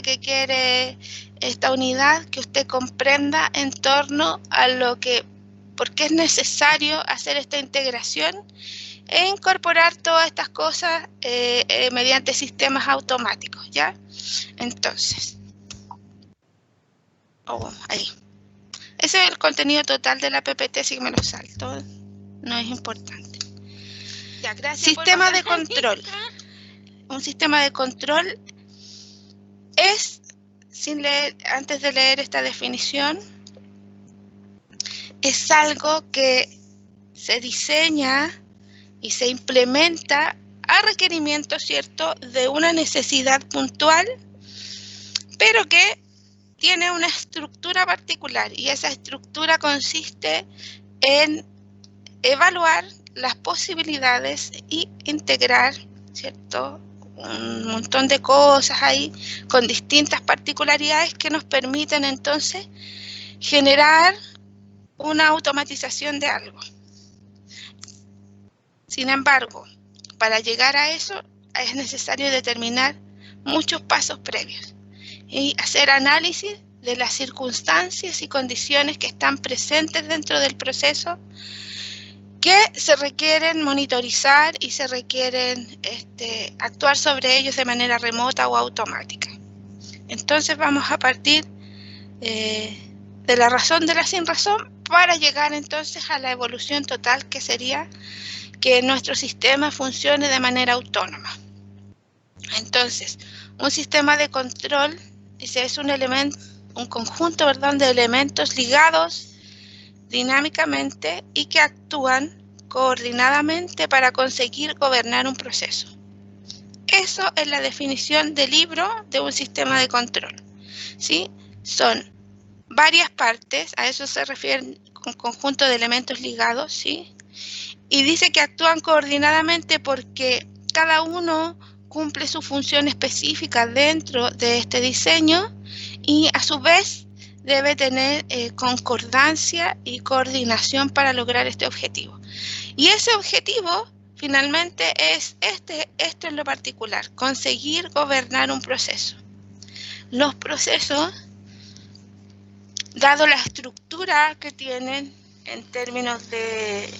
que quiere esta unidad, que usted comprenda en torno a por qué es necesario hacer esta integración e incorporar todas estas cosas mediante sistemas automáticos, ¿ya? Entonces, ahí. Ese es el contenido total de la PPT, así que me lo salto, no es importante. Ya, gracias. Sistema de control. Un sistema de control es, antes de leer esta definición, es algo que se diseña y se implementa a requerimiento, ¿cierto?, de una necesidad puntual, pero que tiene una estructura particular, y esa estructura consiste en evaluar las posibilidades y integrar, ¿cierto?, un montón de cosas ahí con distintas particularidades que nos permiten entonces generar una automatización de algo. Sin embargo, para llegar a eso es necesario determinar muchos pasos previos y hacer análisis de las circunstancias y condiciones que están presentes dentro del proceso, que se requieren monitorizar y se requieren actuar sobre ellos de manera remota o automática. Entonces vamos a partir de la razón de la sinrazón para llegar entonces a la evolución total, que sería que nuestro sistema funcione de manera autónoma. Entonces, un sistema de control es un conjunto, ¿verdad?, de elementos ligados dinámicamente y que actúan coordinadamente para conseguir gobernar un proceso. Eso es la definición del libro de un sistema de control, ¿sí? Son varias partes, a eso se refiere un conjunto de elementos ligados, ¿sí? Y dice que actúan coordinadamente porque cada uno cumple su función específica dentro de este diseño y a su vez debe tener concordancia y coordinación para lograr este objetivo. Y ese objetivo finalmente es esto en lo particular: conseguir gobernar un proceso. Los procesos, dado la estructura que tienen en términos de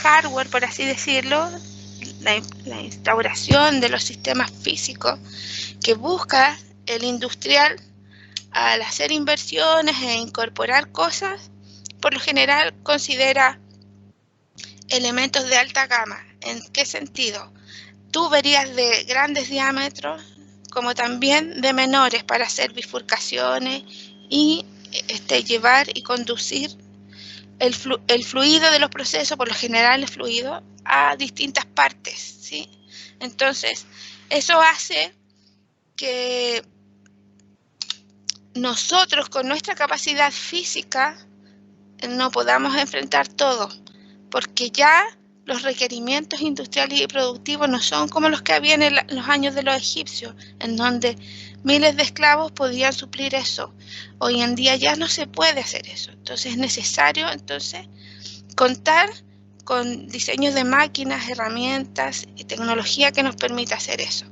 hardware, por así decirlo, la instauración de los sistemas físicos que busca el industrial al hacer inversiones e incorporar cosas, por lo general considera elementos de alta gama. ¿En qué sentido? Tuberías de grandes diámetros, como también de menores, para hacer bifurcaciones y llevar y conducir el fluido de los procesos, por lo general el fluido, a distintas partes, ¿sí? Entonces, eso hace que nosotros, con nuestra capacidad física, no podamos enfrentar todo, porque ya los requerimientos industriales y productivos no son como los que había en los años de los egipcios, en donde miles de esclavos podían suplir eso. Hoy en día ya no se puede hacer eso. Entonces es necesario contar con diseños de máquinas, herramientas y tecnología que nos permita hacer eso.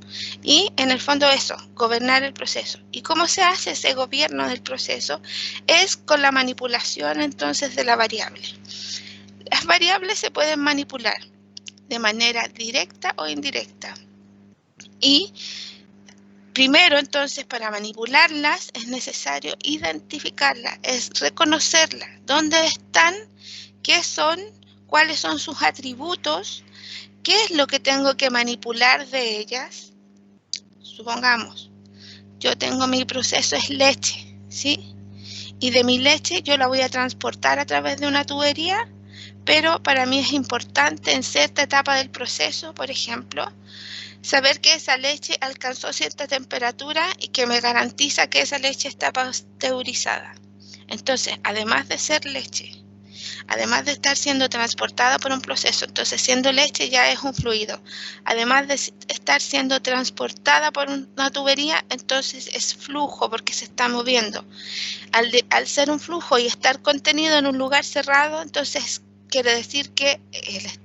Y en el fondo eso, gobernar el proceso. ¿Y cómo se hace ese gobierno del proceso? Es con la manipulación entonces de la variable. Las variables se pueden manipular de manera directa o indirecta. Y primero, entonces, para manipularlas es necesario identificarlas, es reconocerlas, dónde están, qué son, cuáles son sus atributos, qué es lo que tengo que manipular de ellas. Supongamos, yo tengo mi proceso es leche, ¿sí? Y de mi leche yo la voy a transportar a través de una tubería, pero para mí es importante en cierta etapa del proceso, por ejemplo, saber que esa leche alcanzó cierta temperatura y que me garantiza que esa leche está pasteurizada. Entonces, además de ser leche, además de estar siendo transportada por un proceso, entonces siendo leche ya es un fluido, además de estar siendo transportada por una tubería, entonces es flujo porque se está moviendo. Al ser un flujo y estar contenido en un lugar cerrado, entonces quiere decir que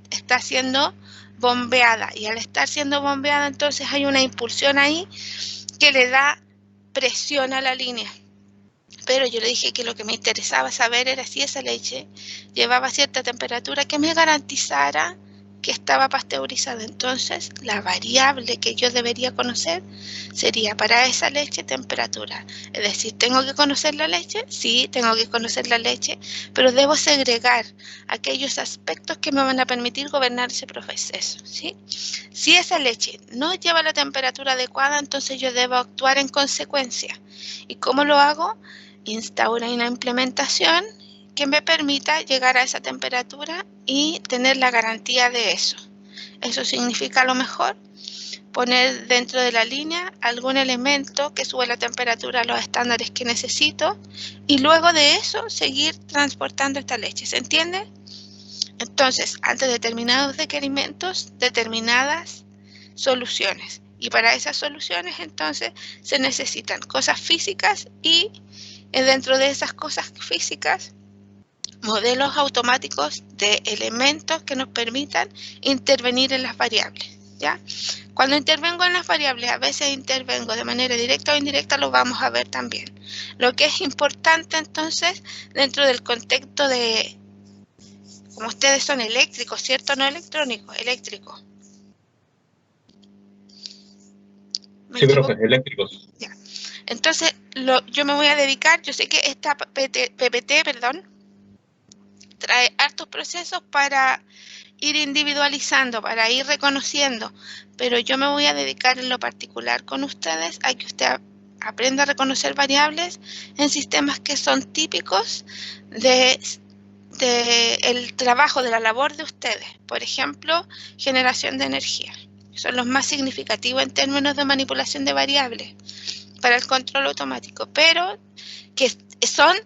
está siendo bombeada, y al estar siendo bombeada entonces hay una impulsión ahí que le da presión a la línea. Pero yo le dije que lo que me interesaba saber era si esa leche llevaba cierta temperatura que me garantizara que estaba pasteurizada. Entonces, la variable que yo debería conocer sería para esa leche temperatura. Es decir, ¿tengo que conocer la leche? Sí, tengo que conocer la leche, pero debo segregar aquellos aspectos que me van a permitir gobernar ese proceso, ¿sí? Si esa leche no lleva la temperatura adecuada, entonces yo debo actuar en consecuencia. ¿Y cómo lo hago? Instaura una implementación que me permita llegar a esa temperatura y tener la garantía de eso. Eso significa a lo mejor poner dentro de la línea algún elemento que sube la temperatura a los estándares que necesito y luego de eso seguir transportando esta leche. ¿Se entiende? Entonces, ante determinados requerimientos, determinadas soluciones. Y para esas soluciones, entonces, se necesitan cosas físicas y dentro de esas cosas físicas, modelos automáticos de elementos que nos permitan intervenir en las variables, ¿ya? Cuando intervengo en las variables, a veces intervengo de manera directa o indirecta, lo vamos a ver también. Lo que es importante, entonces, dentro del contexto de, como ustedes son eléctricos, ¿cierto? No electrónicos, eléctricos. Sí, profe, eléctricos. Ya. Entonces, yo me voy a dedicar, yo sé que esta PPT, trae hartos procesos para ir individualizando, para ir reconociendo, pero yo me voy a dedicar en lo particular con ustedes a que usted aprenda a reconocer variables en sistemas que son típicos de el trabajo, de la labor de ustedes. Por ejemplo, generación de energía. Son los más significativos en términos de manipulación de variables para el control automático, pero que son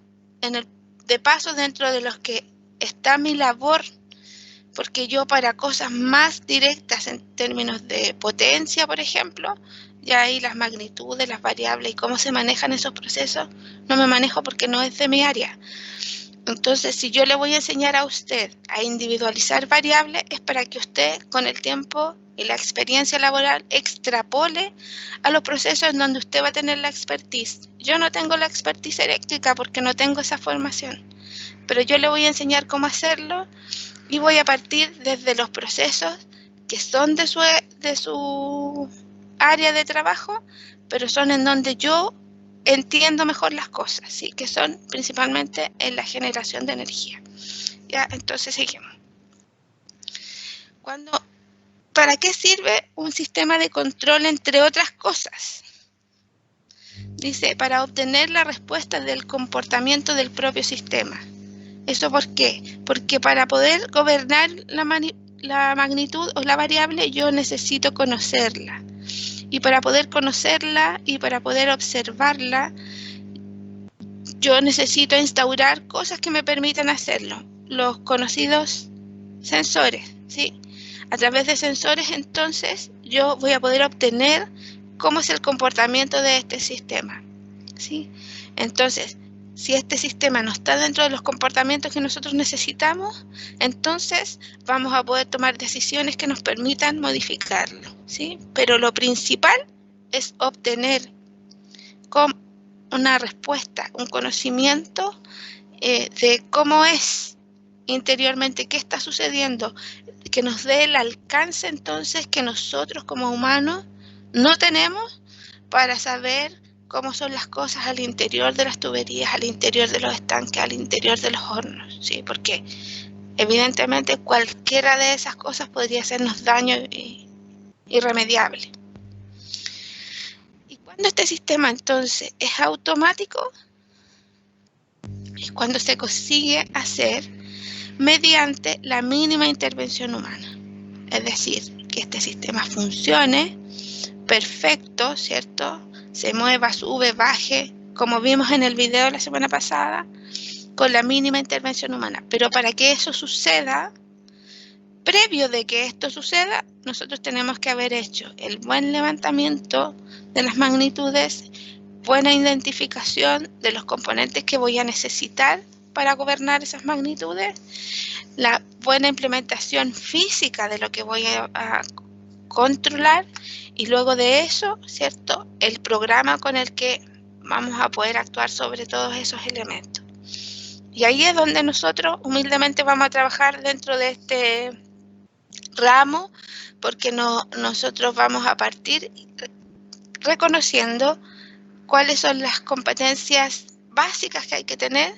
de paso dentro de los que está mi labor, porque yo para cosas más directas en términos de potencia, por ejemplo, ya ahí las magnitudes, las variables y cómo se manejan esos procesos, no me manejo porque no es de mi área. Entonces, si yo le voy a enseñar a usted a individualizar variables, es para que usted con el tiempo y la experiencia laboral extrapole a los procesos en donde usted va a tener la expertise. Yo no tengo la expertise eléctrica porque no tengo esa formación, pero yo le voy a enseñar cómo hacerlo y voy a partir desde los procesos que son de su área de trabajo, pero son en donde yo entiendo mejor las cosas, ¿sí? Que son principalmente en la generación de energía. Ya, entonces seguimos. ¿Para qué sirve un sistema de control, entre otras cosas? Dice, para obtener la respuesta del comportamiento del propio sistema. ¿Eso por qué? Porque para poder gobernar la magnitud o la variable, yo necesito conocerla. Y para poder conocerla y para poder observarla, yo necesito instaurar cosas que me permitan hacerlo. Los conocidos sensores, ¿sí? A través de sensores, entonces, yo voy a poder obtener cómo es el comportamiento de este sistema, ¿sí? Entonces, si este sistema no está dentro de los comportamientos que nosotros necesitamos, entonces vamos a poder tomar decisiones que nos permitan modificarlo, ¿sí? Pero lo principal es obtener una respuesta, un conocimiento de cómo es interiormente, qué está sucediendo, que nos dé el alcance entonces que nosotros como humanos no tenemos para saber cómo son las cosas al interior de las tuberías, al interior de los estanques, al interior de los hornos, ¿sí? Porque evidentemente cualquiera de esas cosas podría hacernos daño irremediable. Y cuando este sistema entonces es automático, es cuando se consigue hacer mediante la mínima intervención humana. Es decir, que este sistema funcione perfecto, ¿cierto? Se mueva, sube, baje, como vimos en el video la semana pasada, con la mínima intervención humana. Pero para que eso suceda, previo de que esto suceda, nosotros tenemos que haber hecho el buen levantamiento de las magnitudes, buena identificación de los componentes que voy a necesitar para gobernar esas magnitudes, la buena implementación física de lo que voy a controlar y luego de eso, ¿cierto? El programa con el que vamos a poder actuar sobre todos esos elementos. Y ahí es donde nosotros humildemente vamos a trabajar dentro de este ramo, porque nosotros vamos a partir reconociendo cuáles son las competencias básicas que hay que tener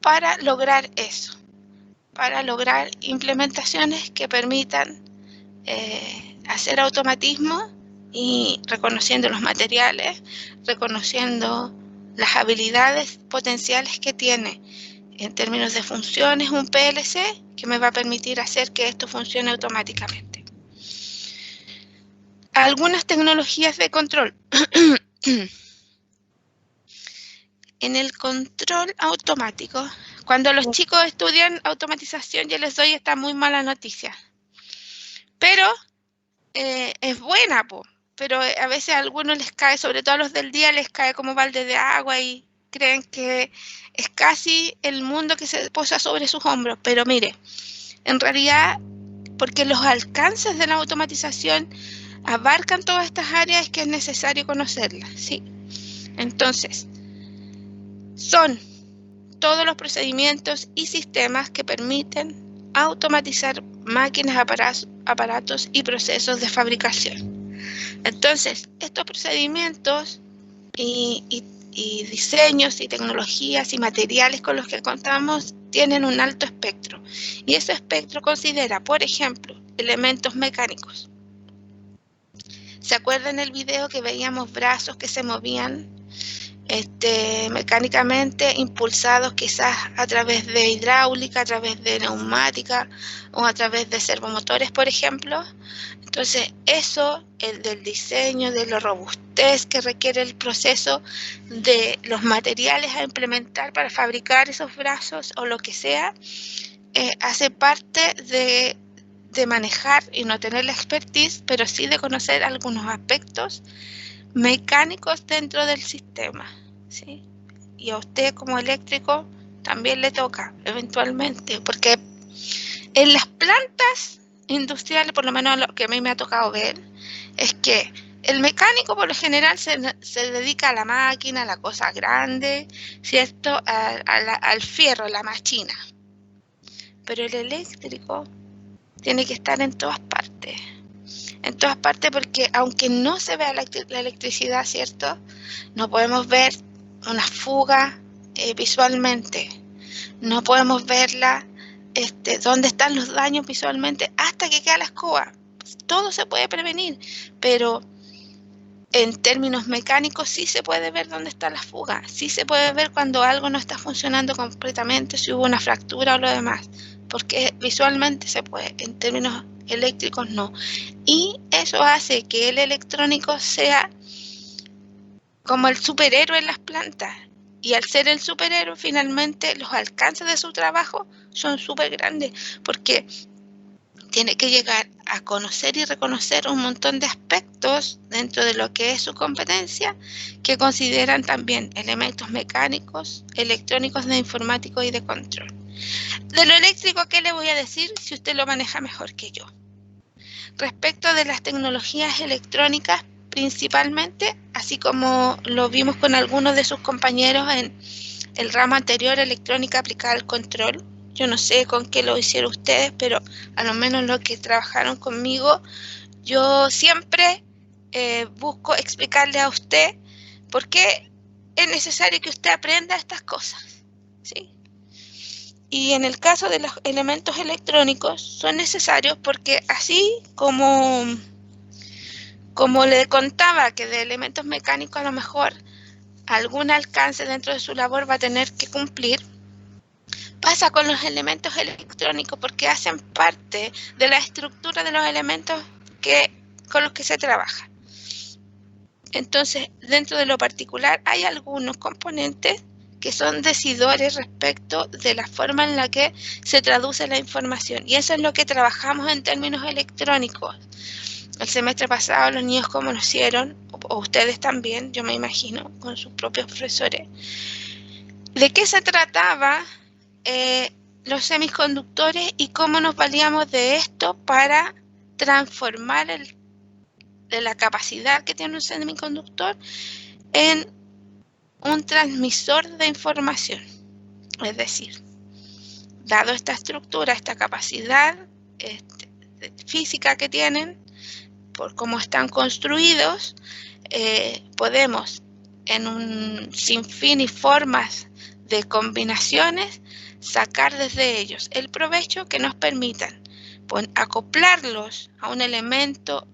para lograr eso, para lograr implementaciones que permitan hacer automatismo y reconociendo los materiales, reconociendo las habilidades potenciales que tiene en términos de funciones un PLC que me va a permitir hacer que esto funcione automáticamente. Algunas tecnologías de control. En el control automático, cuando los chicos estudian automatización, yo les doy esta muy mala noticia. Pero es buena, pero a veces a algunos les cae, sobre todo a los del día, les cae como balde de agua y creen que es casi el mundo que se posa sobre sus hombros. Pero mire, en realidad, porque los alcances de la automatización abarcan todas estas áreas, es que es necesario conocerlas, ¿sí? Entonces, son todos los procedimientos y sistemas que permiten automatizar máquinas, aparatos y procesos de fabricación. Entonces, estos procedimientos y diseños y tecnologías y materiales con los que contamos tienen un alto espectro. Y ese espectro considera, por ejemplo, elementos mecánicos. ¿Se acuerdan el video que veíamos brazos que se movían mecánicamente, impulsados quizás a través de hidráulica, a través de neumática o a través de servomotores, por ejemplo? Entonces, eso, el del diseño, de la robustez que requiere el proceso, de los materiales a implementar para fabricar esos brazos o lo que sea, hace parte de manejar y no tener la expertise, pero sí de conocer algunos aspectos mecánicos dentro del sistema, ¿sí? Y a usted como eléctrico también le toca eventualmente, porque en las plantas industriales, por lo menos lo que a mí me ha tocado ver, es que el mecánico por lo general se dedica a la máquina, a la cosa grande, ¿cierto? Al fierro, a la máquina. Pero el eléctrico tiene que estar en todas partes. En todas partes, porque aunque no se vea la electricidad, ¿cierto? No podemos ver una fuga visualmente. No podemos verla, dónde están los daños visualmente hasta que queda la escoba. Todo se puede prevenir, pero en términos mecánicos sí se puede ver dónde está la fuga. Sí se puede ver cuando algo no está funcionando completamente, si hubo una fractura o lo demás. Porque visualmente se puede, en términos eléctricos no. Y eso hace que el electrónico sea como el superhéroe en las plantas. Y al ser el superhéroe, finalmente los alcances de su trabajo son súper grandes, porque tiene que llegar a conocer y reconocer un montón de aspectos dentro de lo que es su competencia, que consideran también elementos mecánicos, electrónicos, de informático y de control. De lo eléctrico, ¿qué le voy a decir si usted lo maneja mejor que yo? Respecto de las tecnologías electrónicas, principalmente, así como lo vimos con algunos de sus compañeros en el ramo anterior, electrónica aplicada al control. Yo no sé con qué lo hicieron ustedes, pero a lo menos los que trabajaron conmigo, yo siempre busco explicarle a usted por qué es necesario que usted aprenda estas cosas, ¿sí? Y en el caso de los elementos electrónicos son necesarios porque así como le contaba que de elementos mecánicos a lo mejor algún alcance dentro de su labor va a tener que cumplir, pasa con los elementos electrónicos porque hacen parte de la estructura de los elementos con los que se trabaja. Entonces, dentro de lo particular hay algunos componentes que son decidores respecto de la forma en la que se traduce la información. Y eso es lo que trabajamos en términos electrónicos. El semestre pasado los niños conocieron, o ustedes también, yo me imagino, con sus propios profesores, de qué se trataba los semiconductores y cómo nos valíamos de esto para transformar la capacidad que tiene un semiconductor en un transmisor de información. Es decir, dado esta estructura, esta capacidad física que tienen, por cómo están construidos, podemos en un sinfín y formas de combinaciones sacar desde ellos el provecho que nos permitan acoplarlos a un elemento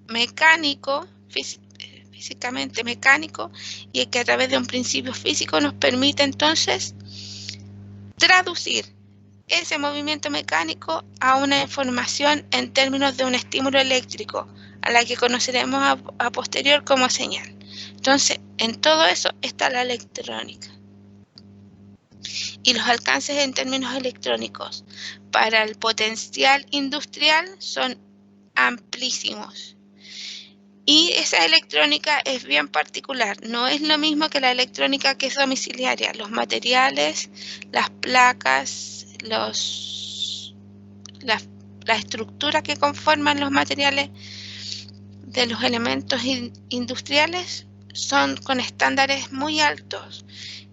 mecánico, físicamente mecánico, y que a través de un principio físico nos permite entonces traducir ese movimiento mecánico a una información en términos de un estímulo eléctrico, a la que conoceremos a posterior como señal. Entonces, en todo eso está la electrónica. Y los alcances en términos electrónicos para el potencial industrial son amplísimos. Y esa electrónica es bien particular, no es lo mismo que la electrónica que es domiciliaria. Los materiales, las placas, la estructura que conforman los materiales de los elementos industriales son con estándares muy altos,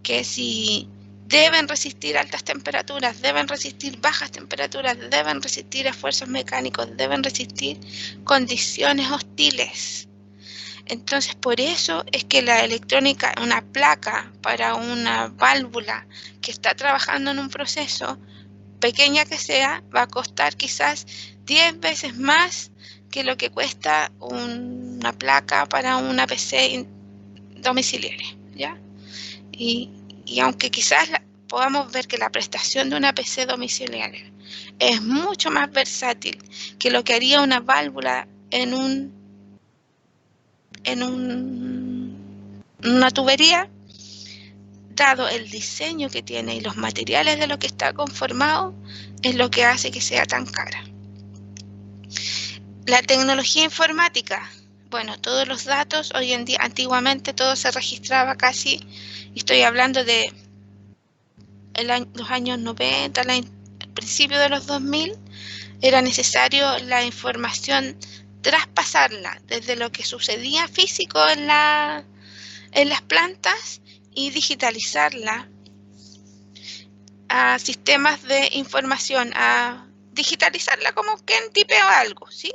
que si deben resistir altas temperaturas, deben resistir bajas temperaturas, deben resistir esfuerzos mecánicos, deben resistir condiciones hostiles. Entonces, por eso es que la electrónica, una placa para una válvula que está trabajando en un proceso, pequeña que sea, va a costar quizás 10 veces más que lo que cuesta una placa para una PC domiciliaria, ¿ya? Y aunque quizás podamos ver que la prestación de una PC domiciliaria es mucho más versátil que lo que haría una válvula en una tubería, dado el diseño que tiene y los materiales de lo que está conformado, es lo que hace que sea tan cara. La tecnología informática, bueno, todos los datos, hoy en día, antiguamente todo se registraba casi, estoy hablando de los años 90, al principio de los 2000, era necesario la información traspasarla desde lo que sucedía físico en las plantas y digitalizarla a sistemas de información, a digitalizarla como quien tipea algo, ¿sí?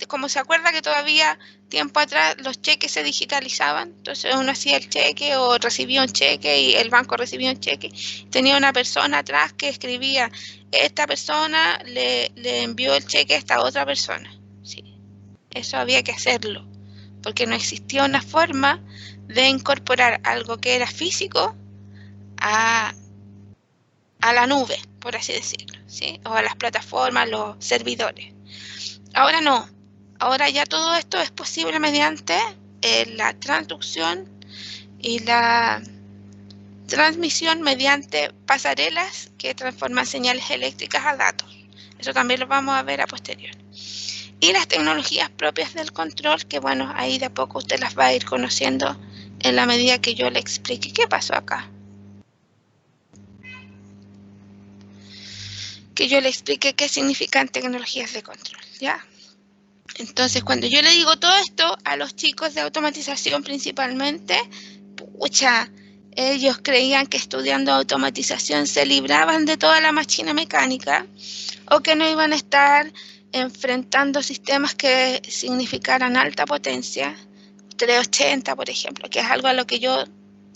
Como se acuerda que todavía tiempo atrás los cheques se digitalizaban, entonces uno hacía el cheque o recibía un cheque y el banco recibía un cheque, tenía una persona atrás que escribía, esta persona le envió el cheque a esta otra persona, ¿sí? Eso había que hacerlo, porque no existía una forma de incorporar algo que era físico a la nube, por así decirlo, ¿sí? O a las plataformas, los servidores. Ahora no, ahora ya todo esto es posible mediante la transducción y la transmisión mediante pasarelas que transforman señales eléctricas a datos. Eso también lo vamos a ver a posterior. Y las tecnologías propias del control, que bueno, ahí de a poco usted las va a ir conociendo en la medida que yo le explique. ¿Qué pasó acá? Que yo le explique qué significan tecnologías de control, ¿ya? Entonces, cuando yo le digo todo esto a los chicos de automatización principalmente, pucha, ellos creían que estudiando automatización se libraban de toda la máquina mecánica o que no iban a estar enfrentando sistemas que significaran alta potencia, 380 por ejemplo, que es algo a lo que yo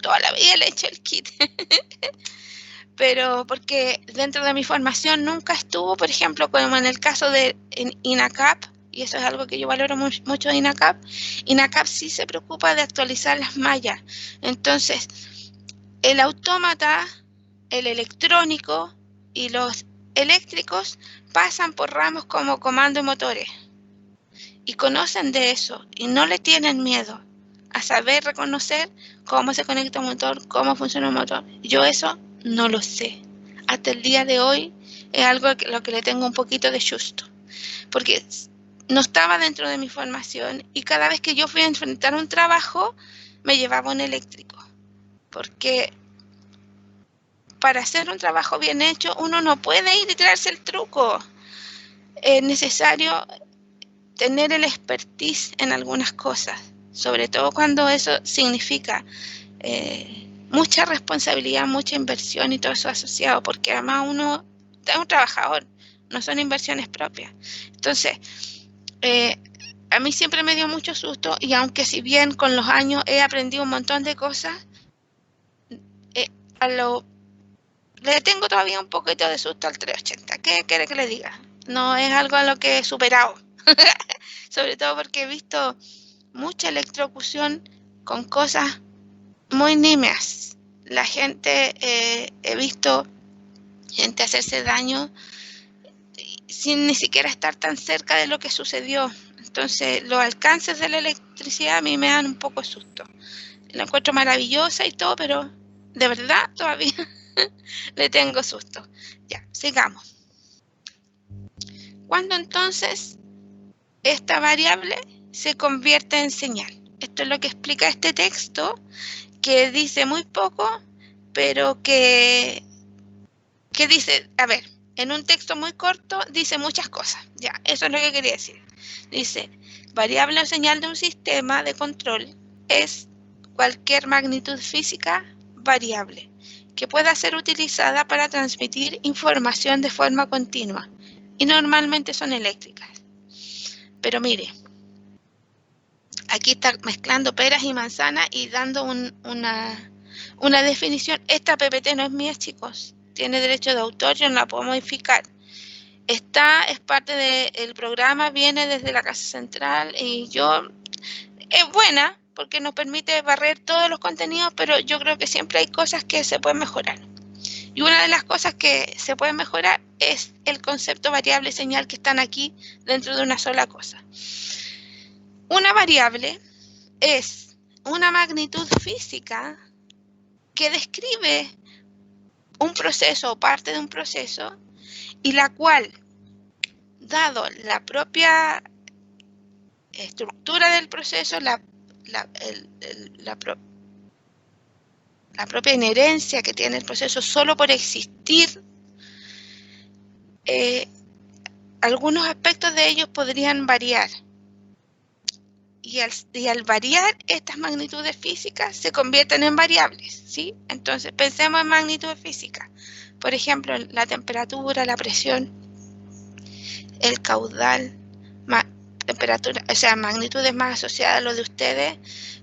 toda la vida le he hecho el kit. Pero porque dentro de mi formación nunca estuvo, por ejemplo, como en el caso de INACAP, y eso es algo que yo valoro mucho de INACAP. INACAP sí se preocupa de actualizar las mallas. Entonces, el autómata, el electrónico y los eléctricos pasan por ramos como comando y motores. Y conocen de eso y no le tienen miedo a saber reconocer cómo se conecta un motor, cómo funciona un motor. Yo eso no lo sé. Hasta el día de hoy es algo a lo que le tengo un poquito de susto. Porque no estaba dentro de mi formación y cada vez que yo fui a enfrentar un trabajo me llevaba un eléctrico. Porque para hacer un trabajo bien hecho uno no puede ir y tirarse el truco. Es necesario tener el expertise en algunas cosas, sobre todo cuando eso significa mucha responsabilidad, mucha inversión y todo eso asociado, porque además uno es un trabajador, no son inversiones propias. Entonces, a mí siempre me dio mucho susto, y aunque si bien con los años he aprendido un montón de cosas, le tengo todavía un poquito de susto al 380. ¿Qué quiere que le diga? No es algo a lo que he superado. Sobre todo porque he visto mucha electrocución con cosas muy nimias. La gente, he visto gente hacerse daño sin ni siquiera estar tan cerca de lo que sucedió. Entonces, los alcances de la electricidad a mí me dan un poco de susto. La encuentro maravillosa y todo, pero de verdad todavía le tengo susto. Ya, sigamos. ¿Cuándo entonces esta variable se convierte en señal? Esto es lo que explica este texto, que dice muy poco, pero que dice, a ver, en un texto muy corto dice muchas cosas. Ya, eso es lo que quería decir. Dice, variable o señal de un sistema de control es cualquier magnitud física variable que pueda ser utilizada para transmitir información de forma continua, y normalmente son eléctricas. Pero mire, aquí está mezclando peras y manzanas y dando una definición. Esta PPT no es mía, chicos, tiene derecho de autor, yo no la puedo modificar. Es parte del programa, viene desde la Casa Central, y es buena porque nos permite barrer todos los contenidos, pero yo creo que siempre hay cosas que se pueden mejorar. Y una de las cosas que se pueden mejorar es el concepto variable y señal, que están aquí dentro de una sola cosa. Una variable es una magnitud física que describe un proceso o parte de un proceso, y la cual, dado la propia estructura del proceso, la propia inherencia que tiene el proceso, solo por existir, algunos aspectos de ellos podrían variar. Y al variar, estas magnitudes físicas se convierten en variables, ¿sí? Entonces, pensemos en magnitudes físicas. Por ejemplo, la temperatura, la presión, el caudal, temperatura, o sea, magnitudes más asociadas a lo de ustedes,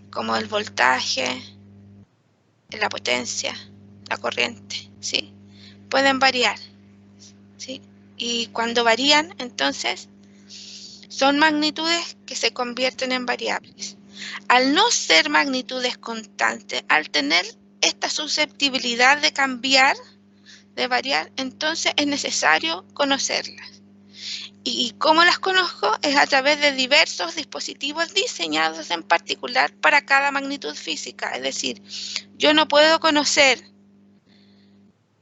como el voltaje, la potencia, la corriente, ¿sí? Pueden variar, ¿sí? Y cuando varían, entonces, son magnitudes que se convierten en variables. Al no ser magnitudes constantes, al tener esta susceptibilidad de cambiar, de variar, entonces es necesario conocerlas. ¿Y cómo las conozco? Es a través de diversos dispositivos diseñados en particular para cada magnitud física. Es decir, yo no puedo conocer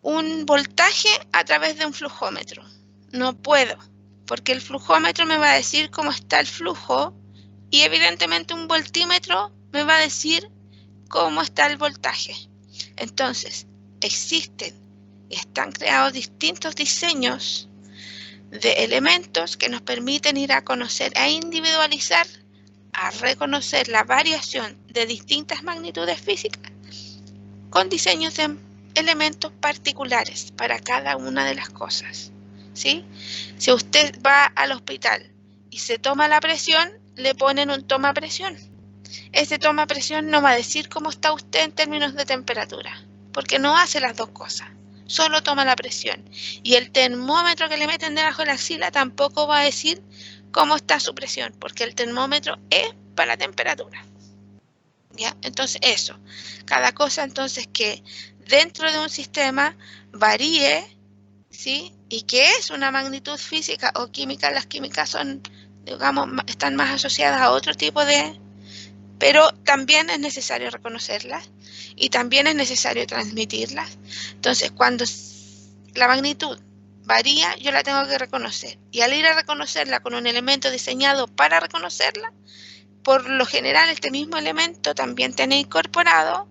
un voltaje a través de un flujómetro. No puedo, porque el flujómetro me va a decir cómo está el flujo, y evidentemente un voltímetro me va a decir cómo está el voltaje. Entonces, existen y están creados distintos diseños de elementos que nos permiten ir a conocer, a individualizar, a reconocer la variación de distintas magnitudes físicas con diseños de elementos particulares para cada una de las cosas, ¿sí? Si usted va al hospital y se toma la presión, le ponen un toma presión. Ese toma presión no va a decir cómo está usted en términos de temperatura, porque no hace las dos cosas. Solo toma la presión. Y el termómetro que le meten debajo de la axila tampoco va a decir cómo está su presión, porque el termómetro es para la temperatura. ¿Ya? Entonces eso. Cada cosa entonces que dentro de un sistema varíe, ¿sí? Y que es una magnitud física o química. Las químicas son, digamos, están más asociadas a otro tipo de... Pero también es necesario reconocerlas y también es necesario transmitirlas. Entonces, cuando la magnitud varía, yo la tengo que reconocer. Y al ir a reconocerla con un elemento diseñado para reconocerla, por lo general este mismo elemento también tiene incorporado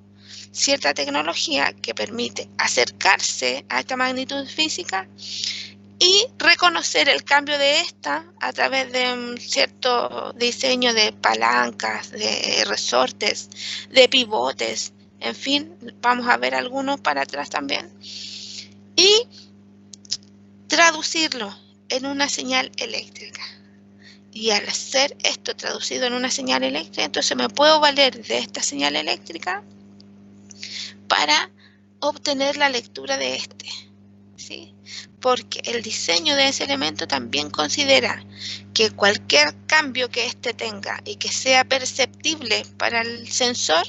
cierta tecnología que permite acercarse a esta magnitud física y reconocer el cambio de esta a través de un cierto diseño de palancas, de resortes, de pivotes, en fin, vamos a ver algunos para atrás también, y traducirlo en una señal eléctrica. Y al hacer esto traducido en una señal eléctrica, entonces me puedo valer de esta señal eléctrica para obtener la lectura de este, ¿sí? Porque el diseño de ese elemento también considera que cualquier cambio que éste tenga y que sea perceptible para el sensor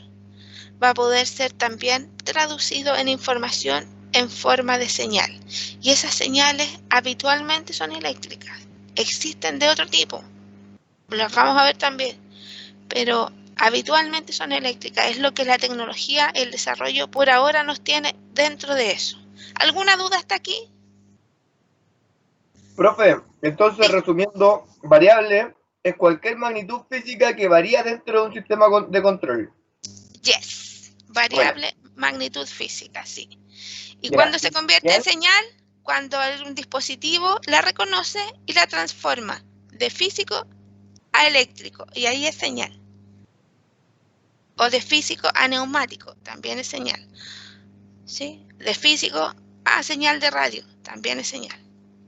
va a poder ser también traducido en información en forma de señal. Y esas señales habitualmente son eléctricas. Existen de otro tipo, las vamos a ver también, pero habitualmente son eléctricas. Es lo que la tecnología, el desarrollo por ahora nos tiene dentro de eso. ¿Alguna duda hasta aquí? Profe, entonces sí. Resumiendo, variable es cualquier magnitud física que varía dentro de un sistema de control. Yes, variable, bueno. Magnitud física, sí. ¿Y cuándo se convierte en señal? Cuando un dispositivo la reconoce y la transforma de físico a eléctrico, y ahí es señal. O de físico a neumático, también es señal. ¿Sí? De físico a señal de radio, también es señal.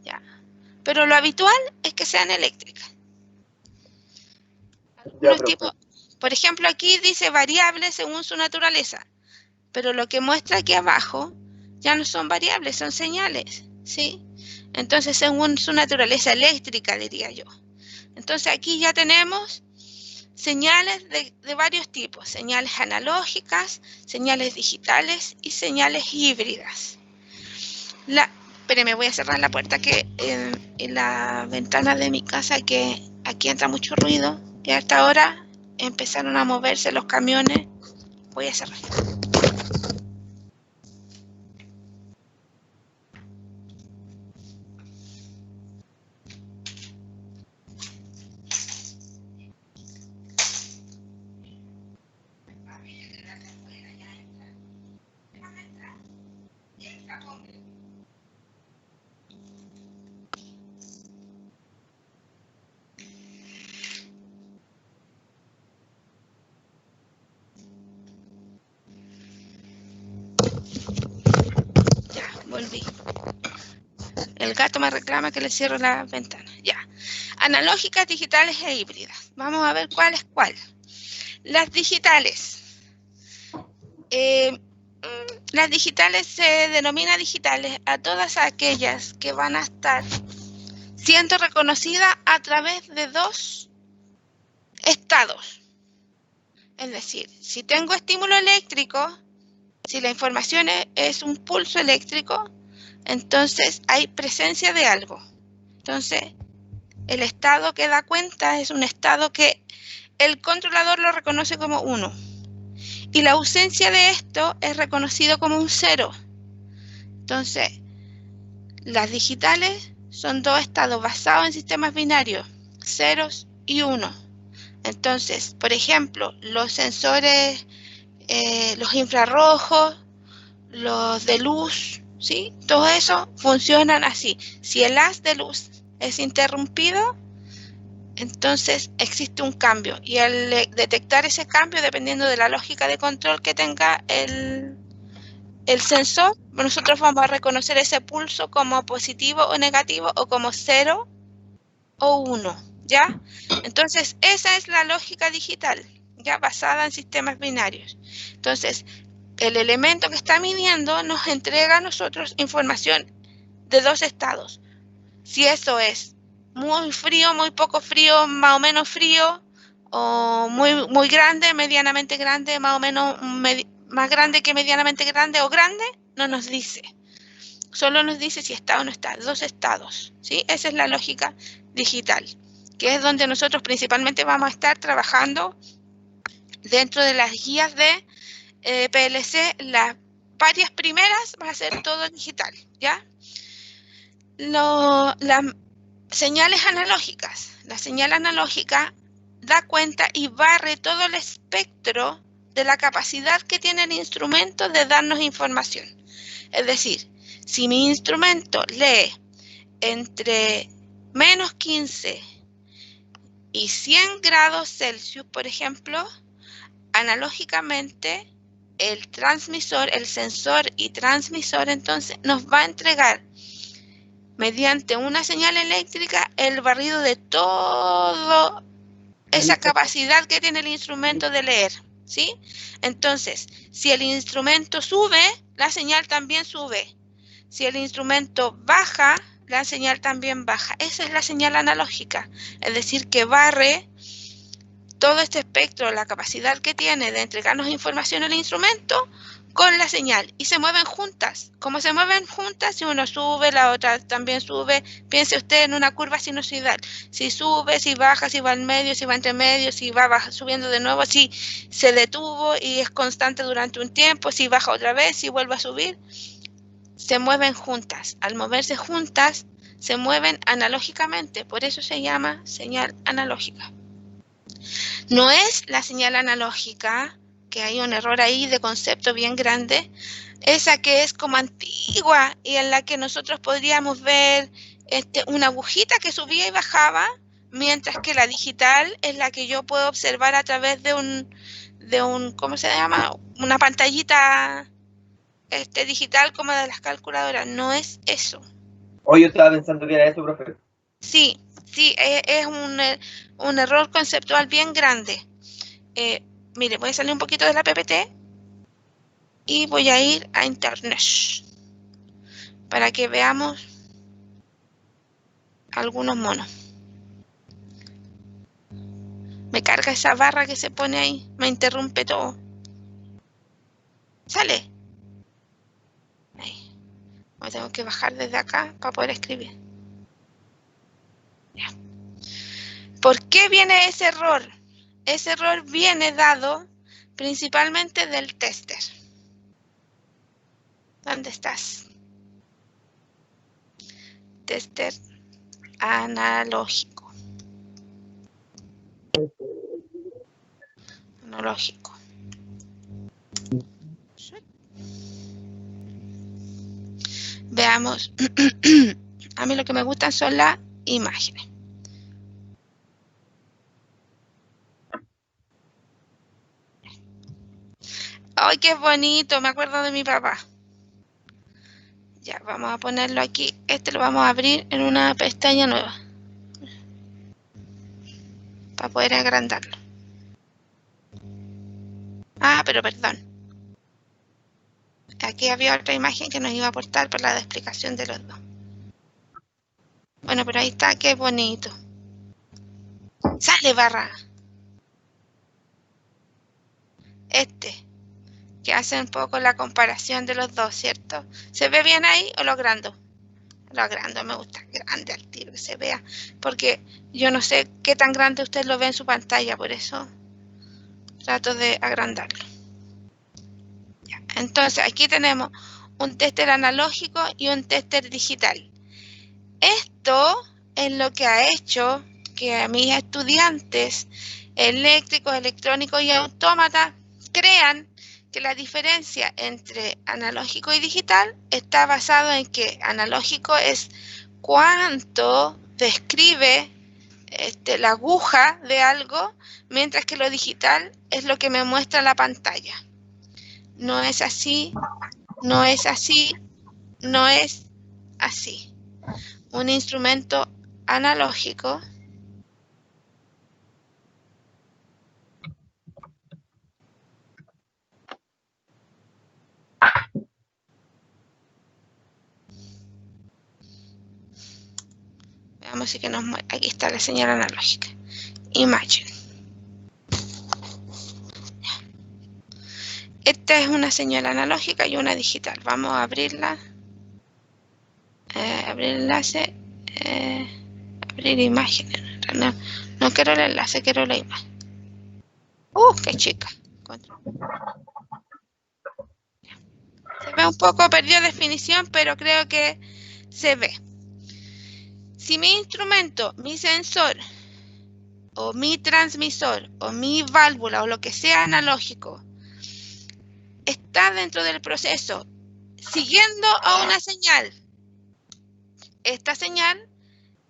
¿Ya? Pero lo habitual es que sean eléctricas. Por ejemplo, aquí dice variable según su naturaleza, pero lo que muestra aquí abajo ya no son variables, son señales, ¿sí? Entonces, según su naturaleza eléctrica, diría yo. Entonces, aquí ya tenemos señales de varios tipos, señales analógicas, señales digitales y señales híbridas. Espérenme, voy a cerrar la puerta que en la ventana de mi casa, que aquí entra mucho ruido y a esta hora empezaron a moverse los camiones. Voy a cerrar. Volví. El gato me reclama que le cierro la ventana. Ya. Analógicas, digitales e híbridas. Vamos a ver cuál es cuál. Las digitales. Las digitales se denomina digitales a todas aquellas que van a estar siendo reconocidas a través de dos estados. Es decir, si tengo estímulo eléctrico, si la información es un pulso eléctrico, entonces hay presencia de algo. Entonces, el estado que da cuenta es un estado que el controlador lo reconoce como 1. Y la ausencia de esto es reconocido como un 0. Entonces, las digitales son dos estados basados en sistemas binarios, ceros y 1. Entonces, por ejemplo, los sensores, los infrarrojos, los de luz, ¿sí? Todo eso funcionan así. Si el haz de luz es interrumpido, entonces existe un cambio. Y al detectar ese cambio, dependiendo de la lógica de control que tenga el sensor, nosotros vamos a reconocer ese pulso como positivo o negativo, o como 0 o 1, ¿ya? Entonces, esa es la lógica digital, ya basada en sistemas binarios. Entonces, el elemento que está midiendo nos entrega a nosotros información de dos estados. Si eso es muy frío, muy poco frío, más o menos frío, o muy grande, medianamente grande, más o menos más grande que medianamente grande o grande, no nos dice. Solo nos dice si está o no está, dos estados, ¿sí? Esa es la lógica digital, que es donde nosotros principalmente vamos a estar trabajando dentro de las guías de PLC. Las varias primeras va a ser todo digital, ¿ya? Las señales analógicas. La señal analógica da cuenta y barre todo el espectro de la capacidad que tiene el instrumento de darnos información. Es decir, si mi instrumento lee entre menos 15 y 100 grados Celsius, por ejemplo, analógicamente el transmisor, el sensor y transmisor entonces nos va a entregar mediante una señal eléctrica el barrido de toda esa capacidad que tiene el instrumento de leer, ¿sí? Entonces, si el instrumento sube, la señal también sube. Si el instrumento baja, la señal también baja. Esa es la señal analógica, es decir, que barre todo este espectro, la capacidad que tiene de entregarnos información el instrumento con la señal, y se mueven juntas. Como se mueven juntas, si uno sube, la otra también sube. Piense usted en una curva sinusoidal. Si sube, si baja, si va al medio, si va entre medio, si va subiendo de nuevo, si se detuvo y es constante durante un tiempo, si baja otra vez, si vuelve a subir. Se mueven juntas. Al moverse juntas, se mueven analógicamente. Por eso se llama señal analógica. No es la señal analógica, que hay un error ahí de concepto bien grande, esa que es como antigua y en la que nosotros podríamos ver una agujita que subía y bajaba, mientras que la digital es la que yo puedo observar a través de un ¿cómo se llama? Una pantallita digital como de las calculadoras. No es eso. Hoy yo estaba pensando que era eso, profe. Sí, es un error conceptual bien grande. Mire, voy a salir un poquito de la PPT y voy a ir a Internet para que veamos algunos monos. Me carga esa barra que se pone ahí, me interrumpe todo. Sale. Ahí. Me tengo que bajar desde acá para poder escribir. Ya. ¿Por qué viene ese error? Ese error viene dado principalmente del tester. ¿Dónde estás? Tester analógico. Analógico. Veamos. A mí lo que me gustan son las imágenes. ¡Ay, qué bonito! Me acuerdo de mi papá. Ya, vamos a ponerlo aquí. Este lo vamos a abrir en una pestaña nueva para poder agrandarlo. Ah, pero perdón. Aquí había otra imagen que nos iba a aportar para la explicación de los dos. Bueno, pero ahí está, qué bonito. ¡Sale, barra! Que hace un poco la comparación de los dos, ¿cierto? ¿Se ve bien ahí o lo agrando? Lo agrando, me gusta grande al tiro que se vea, porque yo no sé qué tan grande usted lo ve en su pantalla, por eso trato de agrandarlo. Ya. Entonces, aquí tenemos un tester analógico y un tester digital. Esto es lo que ha hecho que a mis estudiantes eléctricos, electrónicos y autómatas crean que la diferencia entre analógico y digital está basado en que analógico es cuánto describe la aguja de algo, mientras que lo digital es lo que me muestra la pantalla. No es así, no es así, no es así. Un instrumento analógico veamos si que nos muestra. Aquí está la señal analógica. Imagine. Esta es una señal analógica y una digital. Vamos a abrirla. Abrir enlace. Abrir imágenes. No quiero el enlace, quiero la imagen. ¡Qué chica! Se ve un poco perdido definición, pero creo que se ve. Si mi instrumento, mi sensor, o mi transmisor, o mi válvula, o lo que sea analógico, está dentro del proceso, siguiendo a una señal, esta señal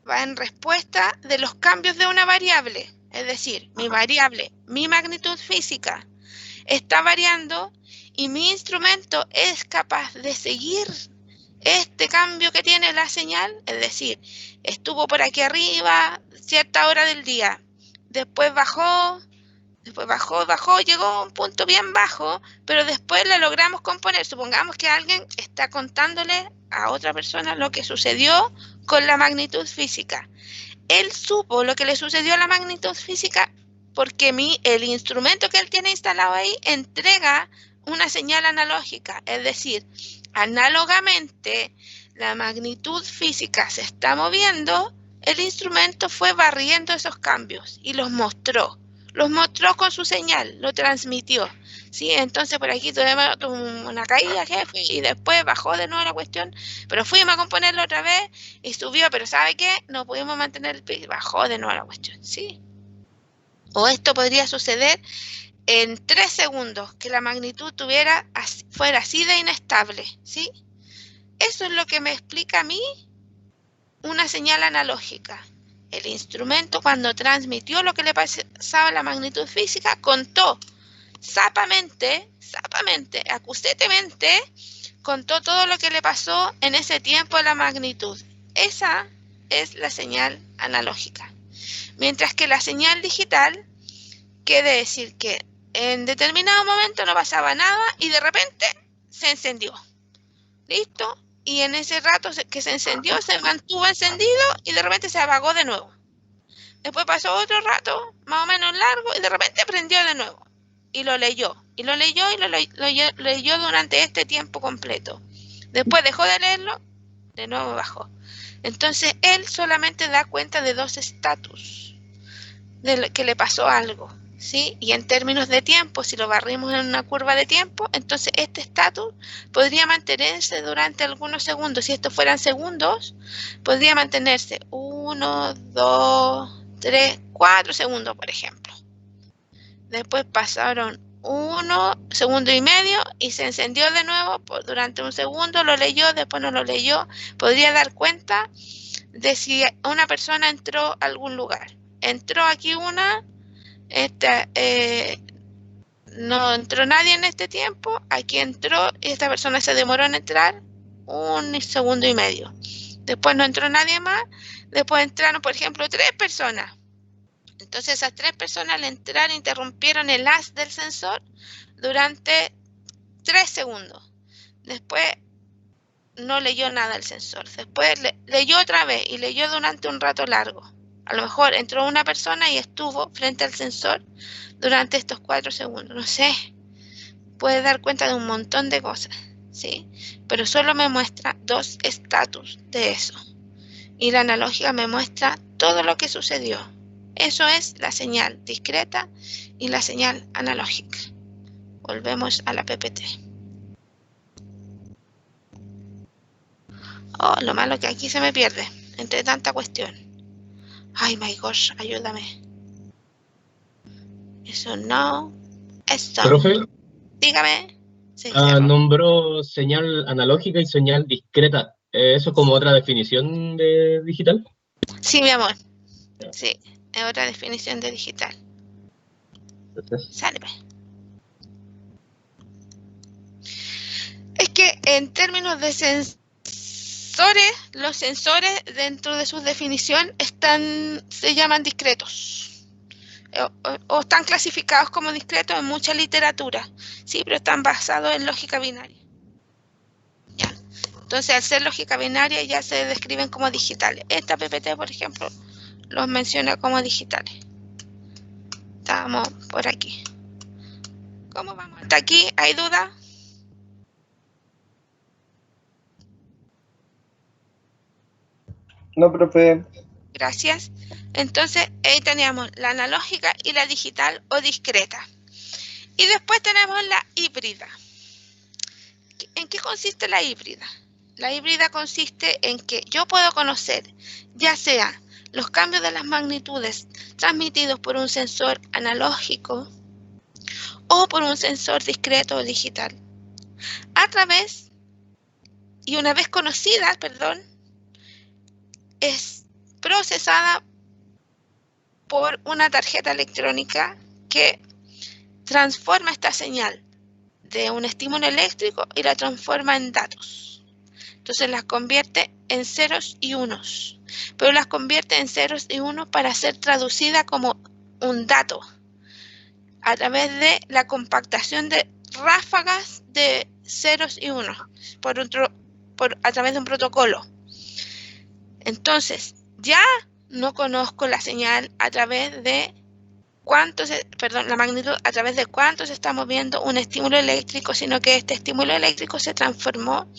va en respuesta de los cambios de una variable. Es decir, mi variable, mi magnitud física, está variando y mi instrumento es capaz de seguir este cambio que tiene la señal. Es decir, estuvo por aquí arriba cierta hora del día, después bajó, llegó a un punto bien bajo, pero después le logramos componer. Supongamos que alguien está contándole a otra persona lo que sucedió con la magnitud física. Él supo lo que le sucedió a la magnitud física porque el instrumento que él tiene instalado ahí entrega una señal analógica. Es decir, análogamente, la magnitud física se está moviendo, el instrumento fue barriendo esos cambios y los mostró. Los mostró con su señal, lo transmitió. ¿Sí? Entonces por aquí tuvimos una caída, jefe, y después bajó de nuevo la cuestión, pero fuimos a componerlo otra vez y subió, pero ¿sabe qué? No pudimos mantener el piso, bajó de nuevo la cuestión, ¿sí? O esto podría suceder en 3 segundos, que la magnitud fuera así de inestable, ¿sí? Eso es lo que me explica a mí una señal analógica. El instrumento, cuando transmitió lo que le pasaba a la magnitud física, contó sapamente, acustetemente, contó todo lo que le pasó en ese tiempo a la magnitud. Esa es la señal analógica. Mientras que la señal digital quiere decir que en determinado momento no pasaba nada y de repente se encendió. ¿Listo? Y en ese rato que se encendió, se mantuvo encendido y de repente se apagó de nuevo. Después pasó otro rato, más o menos largo, y de repente prendió de nuevo. Y lo leyó, y lo leyó durante este tiempo completo. Después dejó de leerlo, de nuevo bajó. Entonces, él solamente da cuenta de 2 estatus, de que le pasó algo, ¿sí? Y en términos de tiempo, si lo barrimos en una curva de tiempo, entonces este estatus podría mantenerse durante algunos segundos. Si estos fueran segundos, podría mantenerse 1, 2, 3, 4 segundos, por ejemplo. Después pasaron 1 segundo y medio y se encendió de nuevo durante 1 segundo, lo leyó, después no lo leyó. Podría dar cuenta de si una persona entró a algún lugar. Entró aquí no entró nadie en este tiempo, aquí entró y esta persona se demoró en entrar 1 segundo y medio. Después no entró nadie más, después entraron, por ejemplo, 3 personas. Entonces esas 3 personas al entrar interrumpieron el haz del sensor durante 3 segundos. Después no leyó nada el sensor. Después leyó otra vez y leyó durante un rato largo. A lo mejor entró una persona y estuvo frente al sensor durante estos 4 segundos. No sé, puede dar cuenta de un montón de cosas, ¿sí? Pero solo me muestra 2 estatus de eso. Y la analógica me muestra todo lo que sucedió. Eso es la señal discreta y la señal analógica. Volvemos a la PPT. Oh, lo malo que aquí se me pierde entre tanta cuestión. Ay, my gosh, ayúdame. Eso no. Eso. Profe. Dígame. Sí, nombró señal analógica y señal discreta. ¿Eso es como otra definición de digital? Sí, mi amor. Sí, es otra definición de digital. Sálve. Es que en términos de sensores, los sensores dentro de su definición se llaman discretos. O están clasificados como discretos en mucha literatura, sí, pero están basados en lógica binaria. Ya. Entonces, al ser lógica binaria ya se describen como digitales. Esta PPT, por ejemplo, los menciona como digitales. Estamos por aquí. ¿Cómo vamos hasta aquí? ¿Hay duda? No, profe. Gracias. Entonces, ahí teníamos la analógica y la digital o discreta. Y después tenemos la híbrida. ¿En qué consiste la híbrida? La híbrida consiste en que yo puedo conocer, ya sea los cambios de las magnitudes transmitidos por un sensor analógico o por un sensor discreto o digital. Una vez conocida, es procesada por una tarjeta electrónica que transforma esta señal de un estímulo eléctrico y la transforma en datos. Entonces las convierte en ceros y unos, pero las convierte en ceros y unos para ser traducida como un dato a través de la compactación de ráfagas de ceros y unos a través de un protocolo. Entonces, ya no conozco la señal a través de la magnitud a través de cuánto se está moviendo un estímulo eléctrico, sino que este estímulo eléctrico se transformó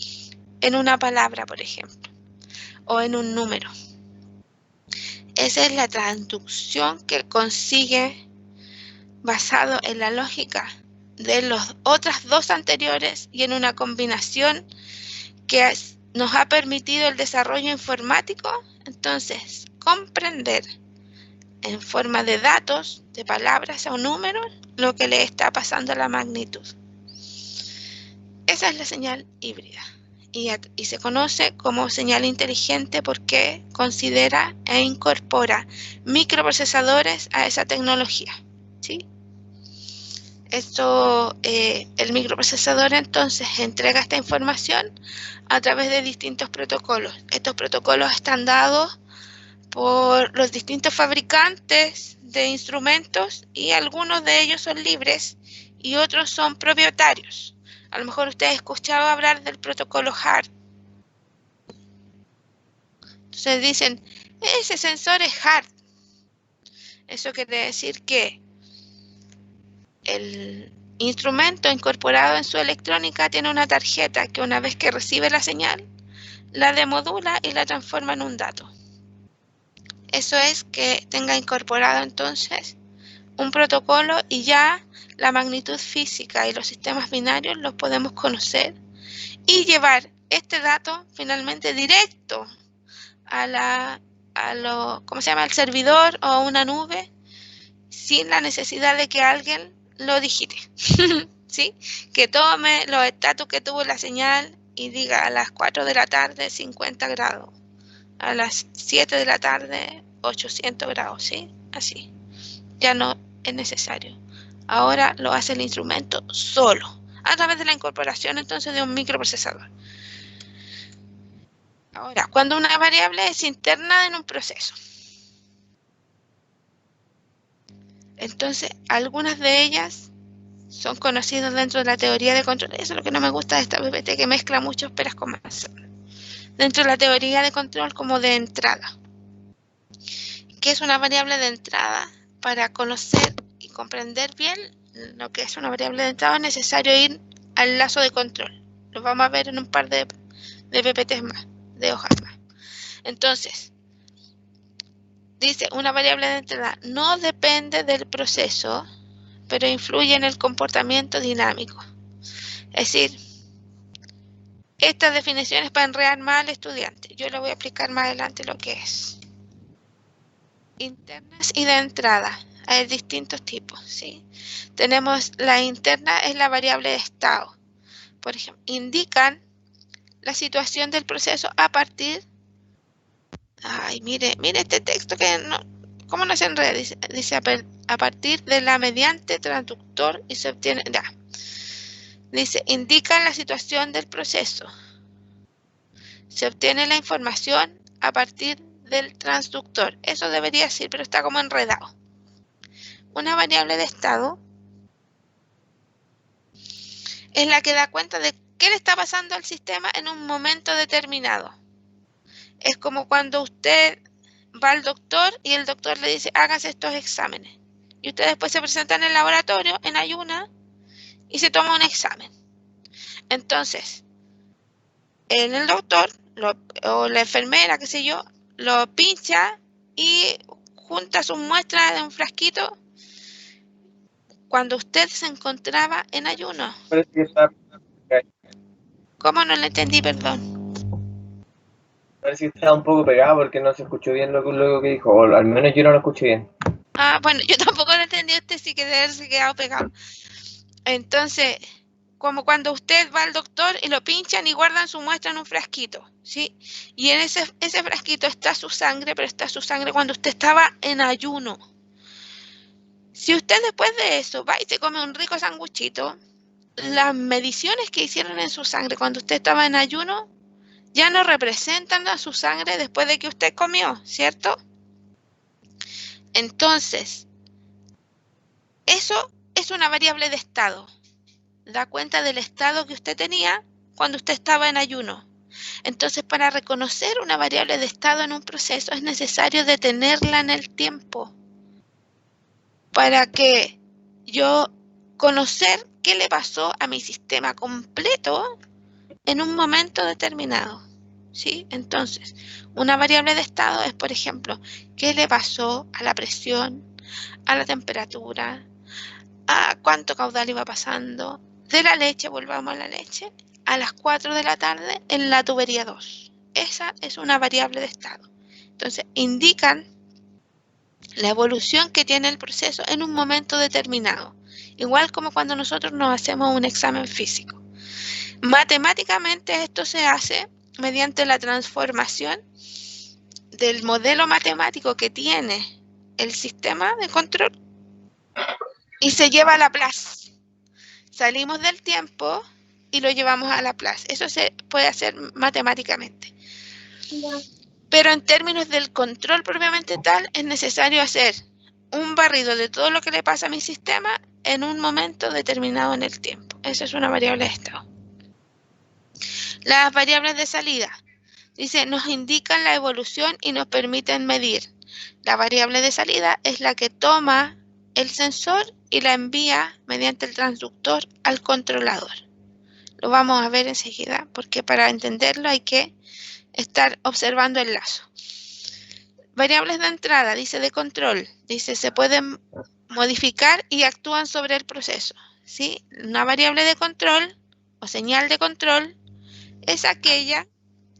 en una palabra, por ejemplo, o en un número. Esa es la traducción que consigue basado en la lógica de las otras dos anteriores y en una combinación que nos ha permitido el desarrollo informático. Entonces, comprender en forma de datos, de palabras o números, lo que le está pasando a la magnitud. Esa es la señal híbrida y se conoce como señal inteligente porque considera e incorpora microprocesadores a esa tecnología, ¿sí? El microprocesador entonces entrega esta información a través de distintos protocolos. Estos protocolos están dados por los distintos fabricantes de instrumentos y algunos de ellos son libres y otros son propietarios. A lo mejor ustedes escuchado hablar del protocolo HART. Entonces dicen, ese sensor es HART. Eso quiere decir que el instrumento incorporado en su electrónica tiene una tarjeta que una vez que recibe la señal, la demodula y la transforma en un dato. Eso es que tenga incorporado entonces un protocolo y ya la magnitud física y los sistemas binarios los podemos conocer y llevar este dato finalmente directo ¿cómo se llama? Al servidor o a una nube sin la necesidad de que alguien lo digite, ¿sí? Que tome los estatus que tuvo la señal y diga a las 4 de la tarde 50 grados, a las 7 de la tarde 800 grados, ¿sí? Así. Ya no es necesario. Ahora lo hace el instrumento solo, a través de la incorporación entonces de un microprocesador. Ahora, cuando una variable es interna en un proceso, entonces algunas de ellas son conocidas dentro de la teoría de control. Eso es lo que no me gusta de esta PPT, que mezcla muchos peras con manzanas. Dentro de la teoría de control como de entrada. ¿Qué es una variable de entrada? Para conocer y comprender bien lo que es una variable de entrada es necesario ir al lazo de control. Lo vamos a ver en un par de PPTs más, de hojas más. Entonces, dice, una variable de entrada no depende del proceso, pero influye en el comportamiento dinámico. Es decir, estas definiciones para enredar más al estudiante. Yo le voy a explicar más adelante lo que es. Internas y de entrada. Hay distintos tipos, ¿sí? Tenemos la interna, es la variable de estado. Por ejemplo, indican la situación del proceso a partir... Ay, mire este texto que no... ¿Cómo no se enreda? Dice a partir de la mediante transductor y se obtiene... Ya. Dice, indican la situación del proceso. Se obtiene la información a partir del transductor. Eso debería ser, pero está como enredado. Una variable de estado es la que da cuenta de qué le está pasando al sistema en un momento determinado. Es como cuando usted va al doctor y el doctor le dice, hágase estos exámenes. Y usted después se presenta en el laboratorio, en ayuna, y se toma un examen. Entonces, en el doctor o la enfermera, qué sé yo, lo pincha y junta sus muestras de un frasquito cuando usted se encontraba en ayuno. ¿Cómo no le entendí, perdón? Parece que estaba un poco pegado porque no se escuchó bien lo que dijo, o al menos yo no lo escuché bien. Ah, bueno, yo tampoco lo entendí, usted sí que debe haberse quedado pegado. Entonces, como cuando usted va al doctor y lo pinchan y guardan su muestra en un frasquito, ¿sí? Y en ese frasquito está su sangre, pero está su sangre cuando usted estaba en ayuno. Si usted después de eso va y se come un rico sanguchito, las mediciones que hicieron en su sangre cuando usted estaba en ayuno ya no representan a su sangre después de que usted comió, ¿cierto? Entonces, eso es una variable de estado. Da cuenta del estado que usted tenía cuando usted estaba en ayuno. Entonces, para reconocer una variable de estado en un proceso es necesario detenerla en el tiempo para que yo conocer qué le pasó a mi sistema completo en un momento determinado, ¿sí? Entonces, una variable de estado es, por ejemplo, qué le pasó a la presión, a la temperatura, a cuánto caudal iba pasando. De la leche, volvamos a la leche, a las 4 de la tarde en la tubería 2. Esa es una variable de estado. Entonces, indican la evolución que tiene el proceso en un momento determinado. Igual como cuando nosotros nos hacemos un examen físico. Matemáticamente esto se hace mediante la transformación del modelo matemático que tiene el sistema de control y se lleva a Laplace. Salimos del tiempo y lo llevamos a Laplace. Eso se puede hacer matemáticamente. Pero en términos del control propiamente tal, es necesario hacer un barrido de todo lo que le pasa a mi sistema en un momento determinado en el tiempo. Esa es una variable de estado. Las variables de salida. Dice, nos indican la evolución y nos permiten medir. La variable de salida es la que toma el sensor y la envía mediante el transductor al controlador. Lo vamos a ver enseguida, porque para entenderlo hay que estar observando el lazo. Variables de entrada, dice de control, dice se pueden modificar y actúan sobre el proceso, ¿sí? Una variable de control o señal de control es aquella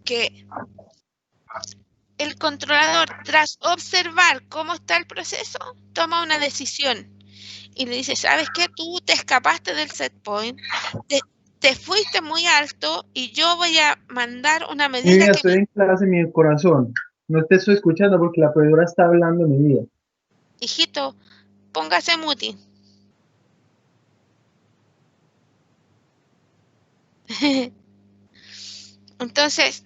que el controlador, tras observar cómo está el proceso, toma una decisión y le dice, ¿sabes qué? Tú te escapaste del set point, te fuiste muy alto y yo voy a mandar una medida Mi vida, que... estoy en clase, mi corazón. No te estoy escuchando porque la profesora está hablando, mi vida. Hijito, póngase muti. Entonces,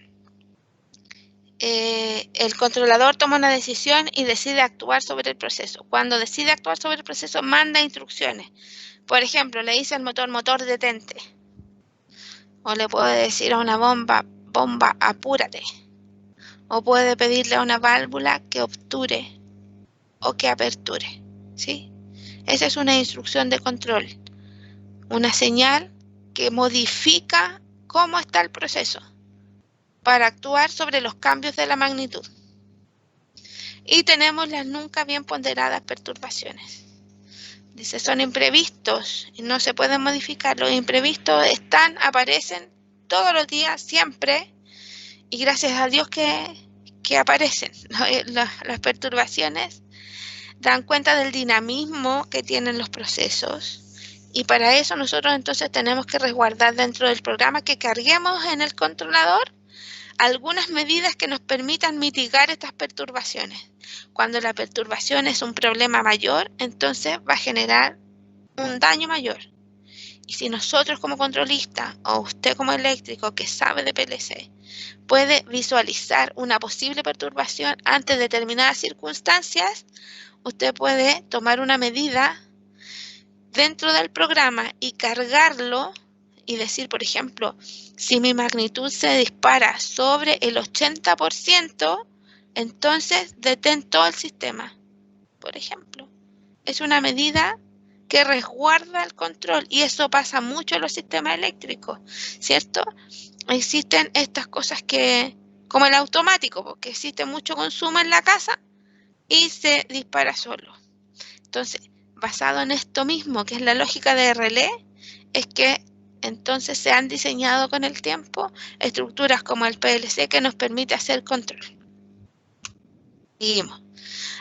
el controlador toma una decisión y decide actuar sobre el proceso. Cuando decide actuar sobre el proceso, manda instrucciones. Por ejemplo, le dice al motor, detente. O le puede decir a una bomba, apúrate. O puede pedirle a una válvula que obture o que aperture, ¿sí? Esa es una instrucción de control. Una señal que modifica cómo está el proceso para actuar sobre los cambios de la magnitud. Y tenemos las nunca bien ponderadas perturbaciones. Dice, son imprevistos y no se pueden modificar. Los imprevistos aparecen todos los días, siempre, y gracias a Dios que aparecen. Las perturbaciones dan cuenta del dinamismo que tienen los procesos. Y para eso nosotros entonces tenemos que resguardar dentro del programa que carguemos en el controlador algunas medidas que nos permitan mitigar estas perturbaciones. Cuando la perturbación es un problema mayor, entonces va a generar un daño mayor. Y si nosotros como controlista o usted como eléctrico que sabe de PLC puede visualizar una posible perturbación ante determinadas circunstancias, usted puede tomar una medida dentro del programa y cargarlo y decir, por ejemplo, si mi magnitud se dispara sobre el 80%, entonces detén todo el sistema, por ejemplo. Es una medida que resguarda el control y eso pasa mucho en los sistemas eléctricos, ¿cierto? Existen estas cosas como el automático, porque existe mucho consumo en la casa y se dispara solo. Entonces, basado en esto mismo, que es la lógica de relé, es que entonces se han diseñado con el tiempo estructuras como el PLC que nos permite hacer control. Seguimos.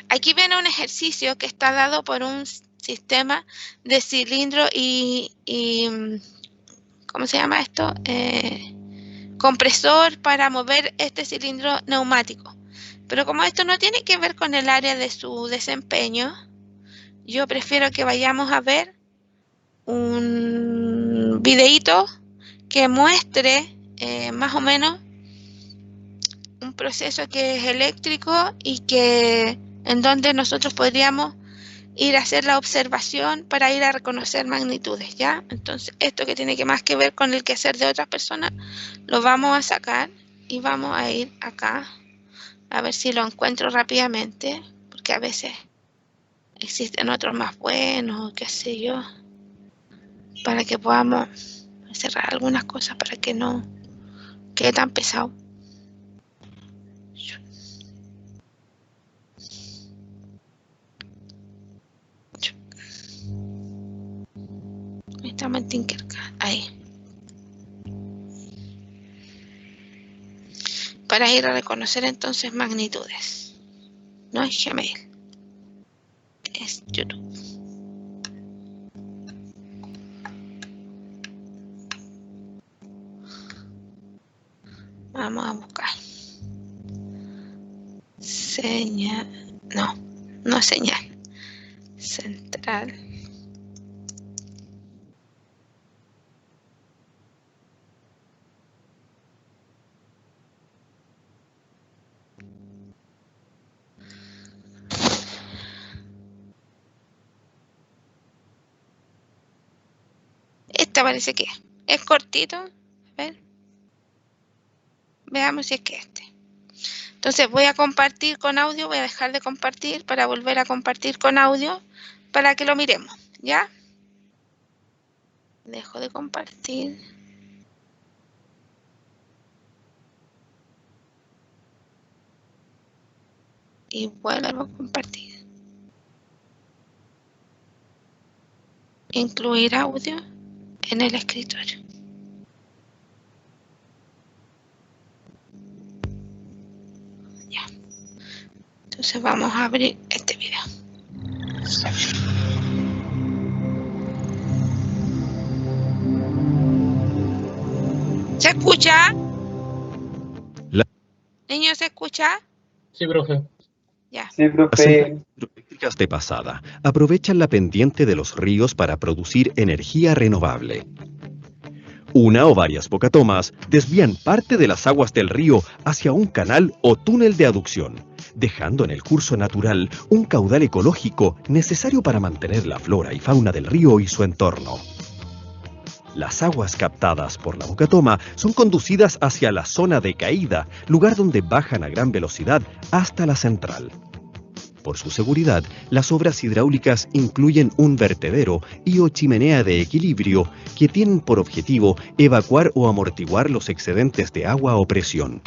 Aquí viene un ejercicio que está dado por un sistema de cilindro y ¿cómo se llama esto? Compresor para mover este cilindro neumático. Pero como esto no tiene que ver con el área de su desempeño, yo prefiero que vayamos a ver un videíto que muestre más o menos un proceso que es eléctrico y que en donde nosotros podríamos ir a hacer la observación para ir a reconocer magnitudes, ¿ya? Entonces, esto que tiene más que ver con el quehacer de otras personas, lo vamos a sacar y vamos a ir acá a ver si lo encuentro rápidamente, porque a veces existen otros más buenos, qué sé yo, para que podamos cerrar algunas cosas para que no quede tan pesado. Estamos en Tinkercad, ahí. Para ir a reconocer entonces magnitudes. No es Gmail, es YouTube. Vamos a buscar. Señal. No señal. Central. Esta parece que es cortito. A ver. Veamos si es que este. Entonces voy a compartir con audio, voy a dejar de compartir para volver a compartir con audio para que lo miremos, ¿ya? Dejo de compartir. Y vuelvo a compartir. Incluir audio en el escritorio. Ya. Entonces vamos a abrir este video. ¿Se escucha? ¿Niño, se escucha? Sí, profe. Ya. Sí, Las profe. centrales hidroeléctricas de pasada aprovechan la pendiente de los ríos para producir energía renovable. Una o varias bocatomas desvían parte de las aguas del río hacia un canal o túnel de aducción, dejando en el curso natural un caudal ecológico necesario para mantener la flora y fauna del río y su entorno. Las aguas captadas por la bocatoma son conducidas hacia la zona de caída, lugar donde bajan a gran velocidad hasta la central. Por su seguridad, las obras hidráulicas incluyen un vertedero y o chimenea de equilibrio que tienen por objetivo evacuar o amortiguar los excedentes de agua o presión.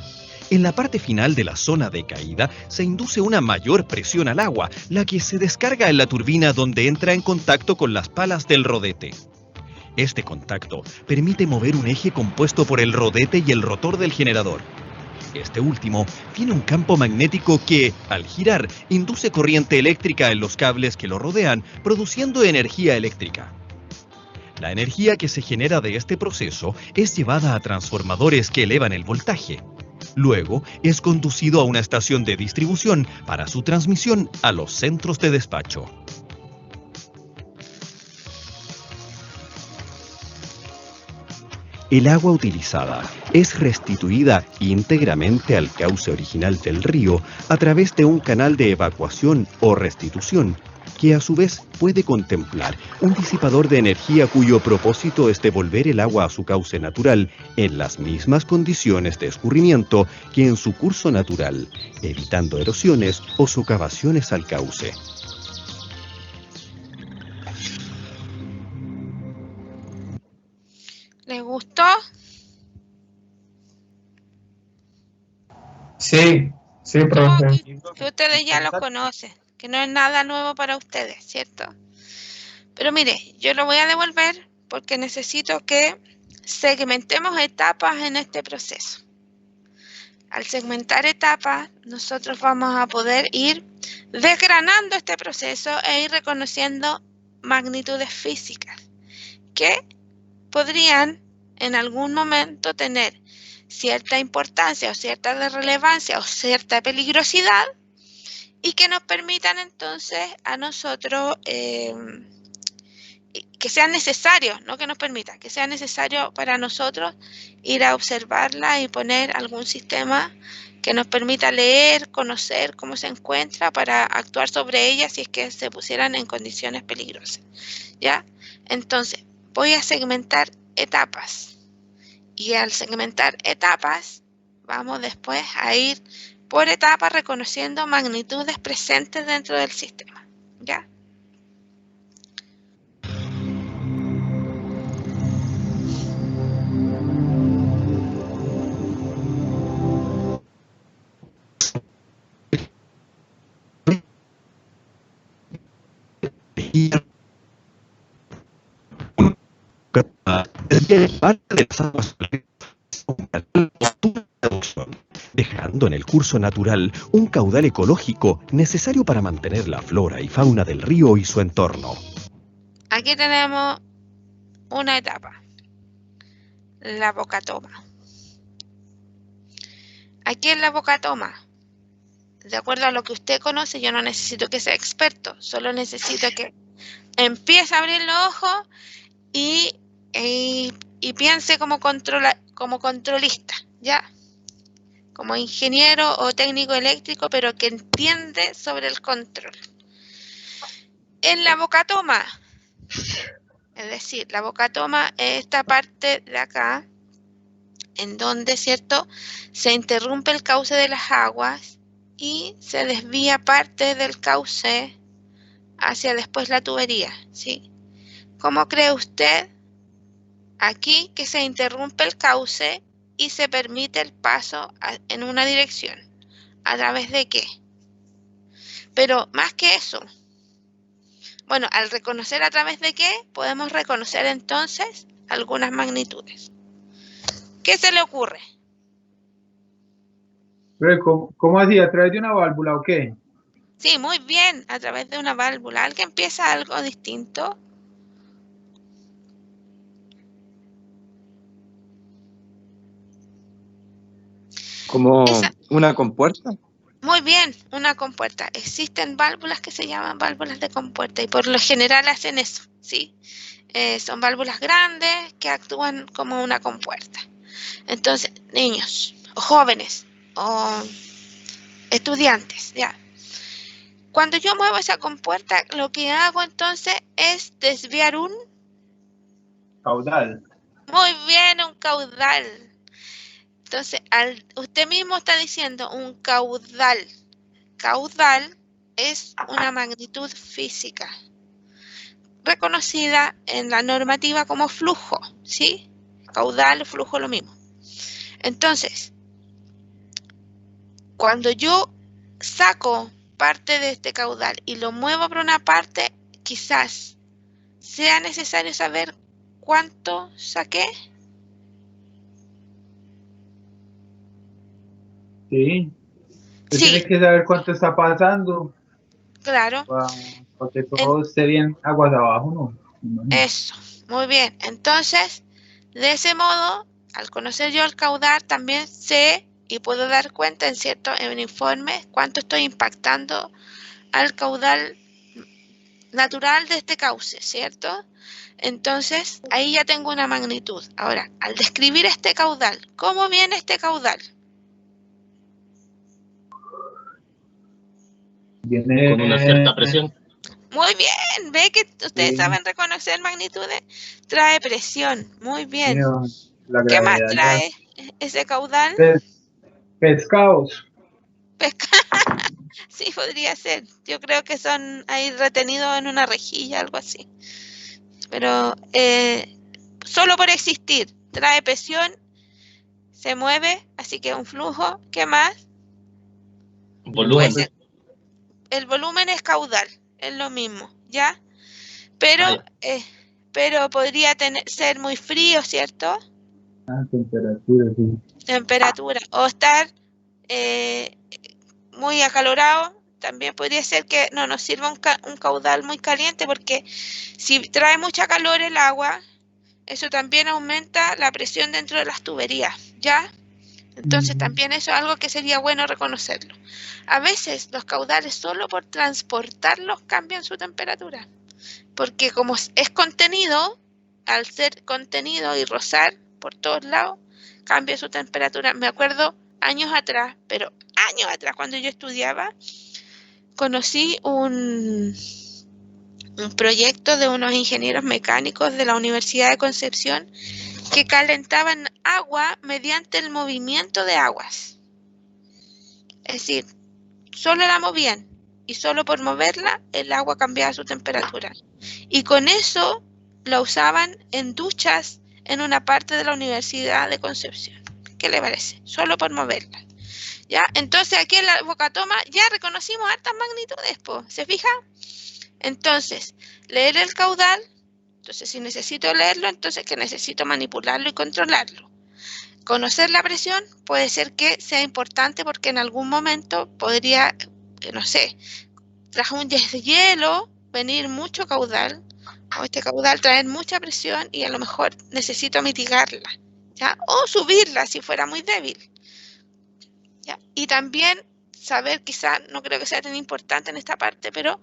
En la parte final de la zona de caída se induce una mayor presión al agua, la que se descarga en la turbina donde entra en contacto con las palas del rodete. Este contacto permite mover un eje compuesto por el rodete y el rotor del generador. Este último tiene un campo magnético que, al girar, induce corriente eléctrica en los cables que lo rodean, produciendo energía eléctrica. La energía que se genera de este proceso es llevada a transformadores que elevan el voltaje. Luego, es conducido a una estación de distribución para su transmisión a los centros de despacho. El agua utilizada es restituida íntegramente al cauce original del río a través de un canal de evacuación o restitución, que a su vez puede contemplar un disipador de energía cuyo propósito es devolver el agua a su cauce natural en las mismas condiciones de escurrimiento que en su curso natural, evitando erosiones o socavaciones al cauce. ¿Les gustó? Sí, profe. Que ustedes ya lo conocen, que no es nada nuevo para ustedes, ¿cierto? Pero mire, yo lo voy a devolver porque necesito que segmentemos etapas en este proceso. Al segmentar etapas, nosotros vamos a poder ir desgranando este proceso e ir reconociendo magnitudes físicas que podrían en algún momento tener cierta importancia o cierta relevancia o cierta peligrosidad y que nos permitan entonces a nosotros que sean necesarios, no que nos permitan, que sea necesario para nosotros ir a observarla y poner algún sistema que nos permita leer, conocer cómo se encuentra para actuar sobre ella si es que se pusieran en condiciones peligrosas, ¿ya? Entonces, voy a segmentar etapas y al segmentar etapas vamos después a ir por etapa reconociendo magnitudes presentes dentro del sistema, ¿ya? Parte de las aguas dejando en el curso natural un caudal ecológico necesario para mantener la flora y fauna del río y su entorno. Aquí tenemos una etapa, la bocatoma. Aquí en la bocatoma, de acuerdo a lo que usted conoce, yo no necesito que sea experto, solo necesito que empiece a abrir los ojos y piense como controlista, ¿ya? Como ingeniero o técnico eléctrico, pero que entiende sobre el control. En la bocatoma, es decir, la bocatoma es esta parte de acá, en donde, ¿cierto?, se interrumpe el cauce de las aguas y se desvía parte del cauce hacia después la tubería, ¿sí? ¿Cómo cree usted aquí que se interrumpe el cauce y se permite el paso en una dirección? ¿A través de qué? Pero más que eso, bueno, al reconocer a través de qué, podemos reconocer entonces algunas magnitudes. ¿Qué se le ocurre? ¿Cómo así? ¿A través de una válvula o qué? Sí, muy bien, a través de una válvula. ¿Alguien piensa algo distinto? ¿Como una compuerta? Muy bien, una compuerta. Existen válvulas que se llaman válvulas de compuerta y por lo general hacen eso, ¿sí? Son válvulas grandes que actúan como una compuerta. Entonces, niños, o jóvenes, o estudiantes, ya. Cuando yo muevo esa compuerta, lo que hago entonces es desviar un... Caudal. Muy bien, un caudal. Entonces, usted mismo está diciendo un caudal. Caudal es una magnitud física reconocida en la normativa como flujo, ¿sí? Caudal, flujo, lo mismo. Entonces, cuando yo saco parte de este caudal y lo muevo por una parte, quizás sea necesario saber cuánto saqué. Sí. Sí. Tienes que saber cuánto está pasando. Claro. Para que todo esté bien aguas abajo, ¿no? Eso, muy bien. Entonces, de ese modo, al conocer yo el caudal, también sé y puedo dar cuenta en informe cuánto estoy impactando al caudal natural de este cauce, ¿cierto? Entonces, ahí ya tengo una magnitud. Ahora, al describir este caudal, ¿cómo viene este caudal? Viene Con una cierta presión. Muy bien, ve que ustedes saben reconocer magnitudes. Trae presión, muy bien. ¿Qué más trae ese caudal? Pescados. Sí, podría ser. Yo creo que son ahí retenidos en una rejilla, algo así. Pero solo por existir, trae presión, se mueve, así que un flujo. ¿Qué más? Volumen. Pues el volumen es caudal, es lo mismo, ¿ya? Pero podría ser muy frío, ¿cierto? Temperatura, sí. Temperatura. O estar muy acalorado. También podría ser que no nos sirva un caudal muy caliente, porque si trae mucha calor el agua, eso también aumenta la presión dentro de las tuberías, ¿ya? Entonces también eso es algo que sería bueno reconocerlo. A veces los caudales solo por transportarlos cambian su temperatura, porque como es contenido, al ser contenido y rozar por todos lados, cambia su temperatura. Me acuerdo años atrás, pero años atrás cuando yo estudiaba, conocí un proyecto de unos ingenieros mecánicos de la Universidad de Concepción que calentaban agua mediante el movimiento de aguas. Es decir, solo la movían y solo por moverla el agua cambiaba su temperatura. Y con eso lo usaban en duchas en una parte de la Universidad de Concepción. ¿Qué le parece? Solo por moverla. ¿Ya? Entonces aquí en la bocatoma ya reconocimos hartas magnitudes, ¿se fija? Entonces, leer el caudal. Entonces, si necesito leerlo, entonces que necesito manipularlo y controlarlo. Conocer la presión puede ser que sea importante porque en algún momento podría, no sé, tras un deshielo, venir mucho caudal, o este caudal traer mucha presión y a lo mejor necesito mitigarla, ¿ya? O subirla si fuera muy débil, ¿ya? Y también saber, quizá, no creo que sea tan importante en esta parte, pero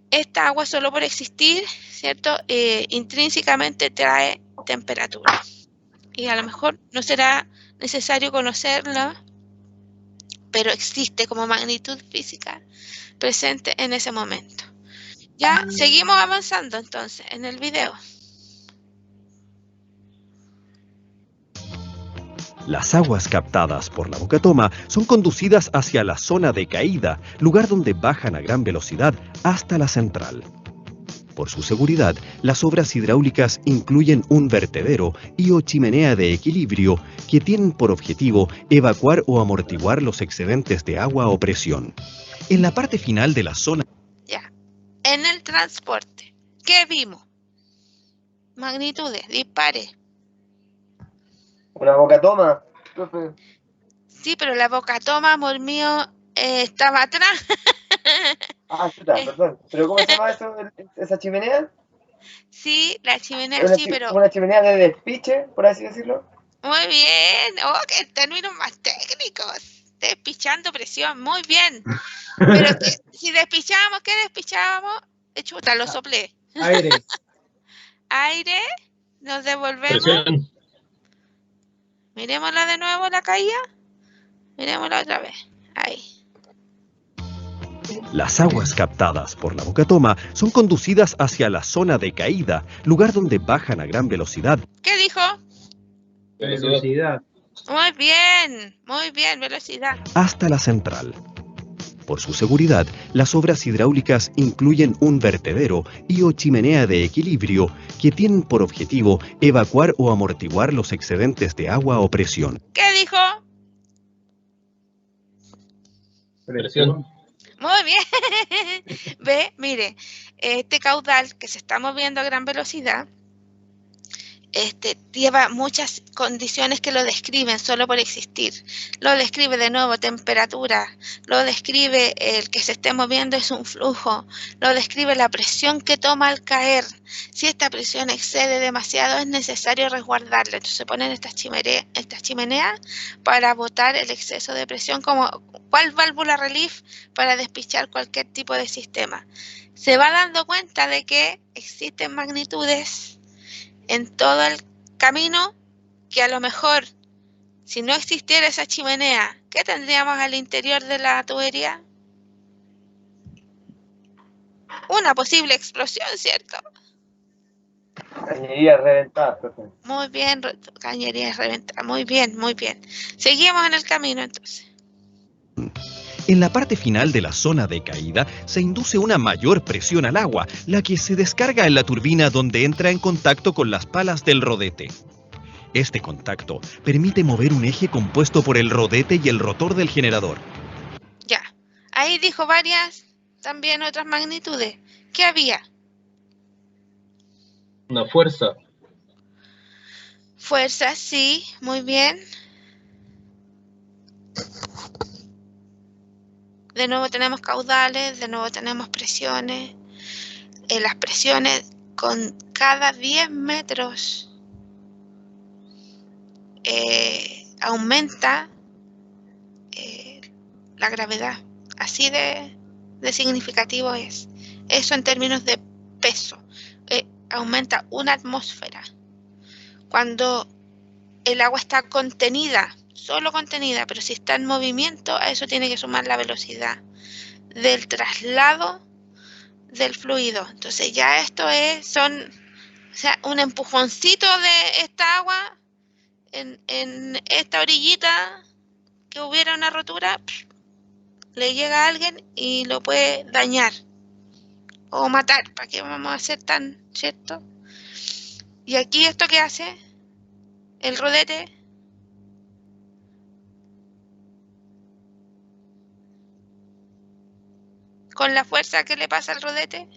esta agua solo por existir, ¿cierto? Intrínsecamente trae temperatura. Y a lo mejor no será necesario conocerla, pero existe como magnitud física presente en ese momento. Ya, seguimos avanzando entonces en el video. Las aguas captadas por la bocatoma son conducidas hacia la zona de caída, lugar donde bajan a gran velocidad hasta la central. Por su seguridad, las obras hidráulicas incluyen un vertedero y o chimenea de equilibrio que tienen por objetivo evacuar o amortiguar los excedentes de agua o presión. En la parte final de la zona... Ya, en el transporte, ¿qué vimos? Magnitudes, dispare. Una bocatoma. Profe. Sí, pero la bocatoma, amor mío, estaba atrás. Chuta, perdón. ¿Pero cómo se llama eso, esa chimenea? Sí, la chimenea, sí, pero... Una chimenea de despiche, por así decirlo. Muy bien. Oh, qué términos más técnicos. Despichando presión, muy bien. Pero si despichábamos, ¿qué despichábamos? Chuta, lo soplé. Aire. Aire, nos devolvemos. Presión. Miremosla de nuevo, la caída. Miremosla otra vez. Ahí. Las aguas captadas por la bocatoma son conducidas hacia la zona de caída, lugar donde bajan a gran velocidad. ¿Qué dijo? Velocidad. Muy bien, velocidad. Hasta la central. Por su seguridad, las obras hidráulicas incluyen un vertedero y o chimenea de equilibrio que tienen por objetivo evacuar o amortiguar los excedentes de agua o presión. ¿Qué dijo? Presión. Muy bien. Ve, mire, este caudal que se está moviendo a gran velocidad, lleva muchas condiciones que lo describen solo por existir. Lo describe de nuevo temperatura, lo describe el que se esté moviendo es un flujo, lo describe la presión que toma al caer. Si esta presión excede demasiado es necesario resguardarla. Entonces se ponen estas chimeneas para botar el exceso de presión, como cuál válvula relief para despichar cualquier tipo de sistema. Se va dando cuenta de que existen magnitudes en todo el camino que a lo mejor, si no existiera esa chimenea, ¿qué tendríamos al interior de la tubería? Una posible explosión, ¿cierto? Cañería reventada, profe. Muy bien, cañería reventada. Muy bien, muy bien. Seguimos en el camino entonces. En la parte final de la zona de caída se induce una mayor presión al agua, la que se descarga en la turbina donde entra en contacto con las palas del rodete. Este contacto permite mover un eje compuesto por el rodete y el rotor del generador. Ya, ahí dijo varias, también otras magnitudes. ¿Qué había? Una fuerza. Fuerza, sí, muy bien. De nuevo tenemos caudales, de nuevo tenemos presiones. Las presiones con cada 10 metros aumenta la gravedad. Así de significativo es. Eso en términos de peso. Aumenta una atmósfera. Cuando el agua está contenida, solo contenida, pero si está en movimiento, a eso tiene que sumar la velocidad del traslado del fluido. Entonces ya esto son un empujoncito de esta agua en esta orillita, que hubiera una rotura, le llega a alguien y lo puede dañar o matar. ¿Para qué vamos a hacer tan, cierto? Y aquí esto que hace el rodete, con la fuerza que le pasa al rodete,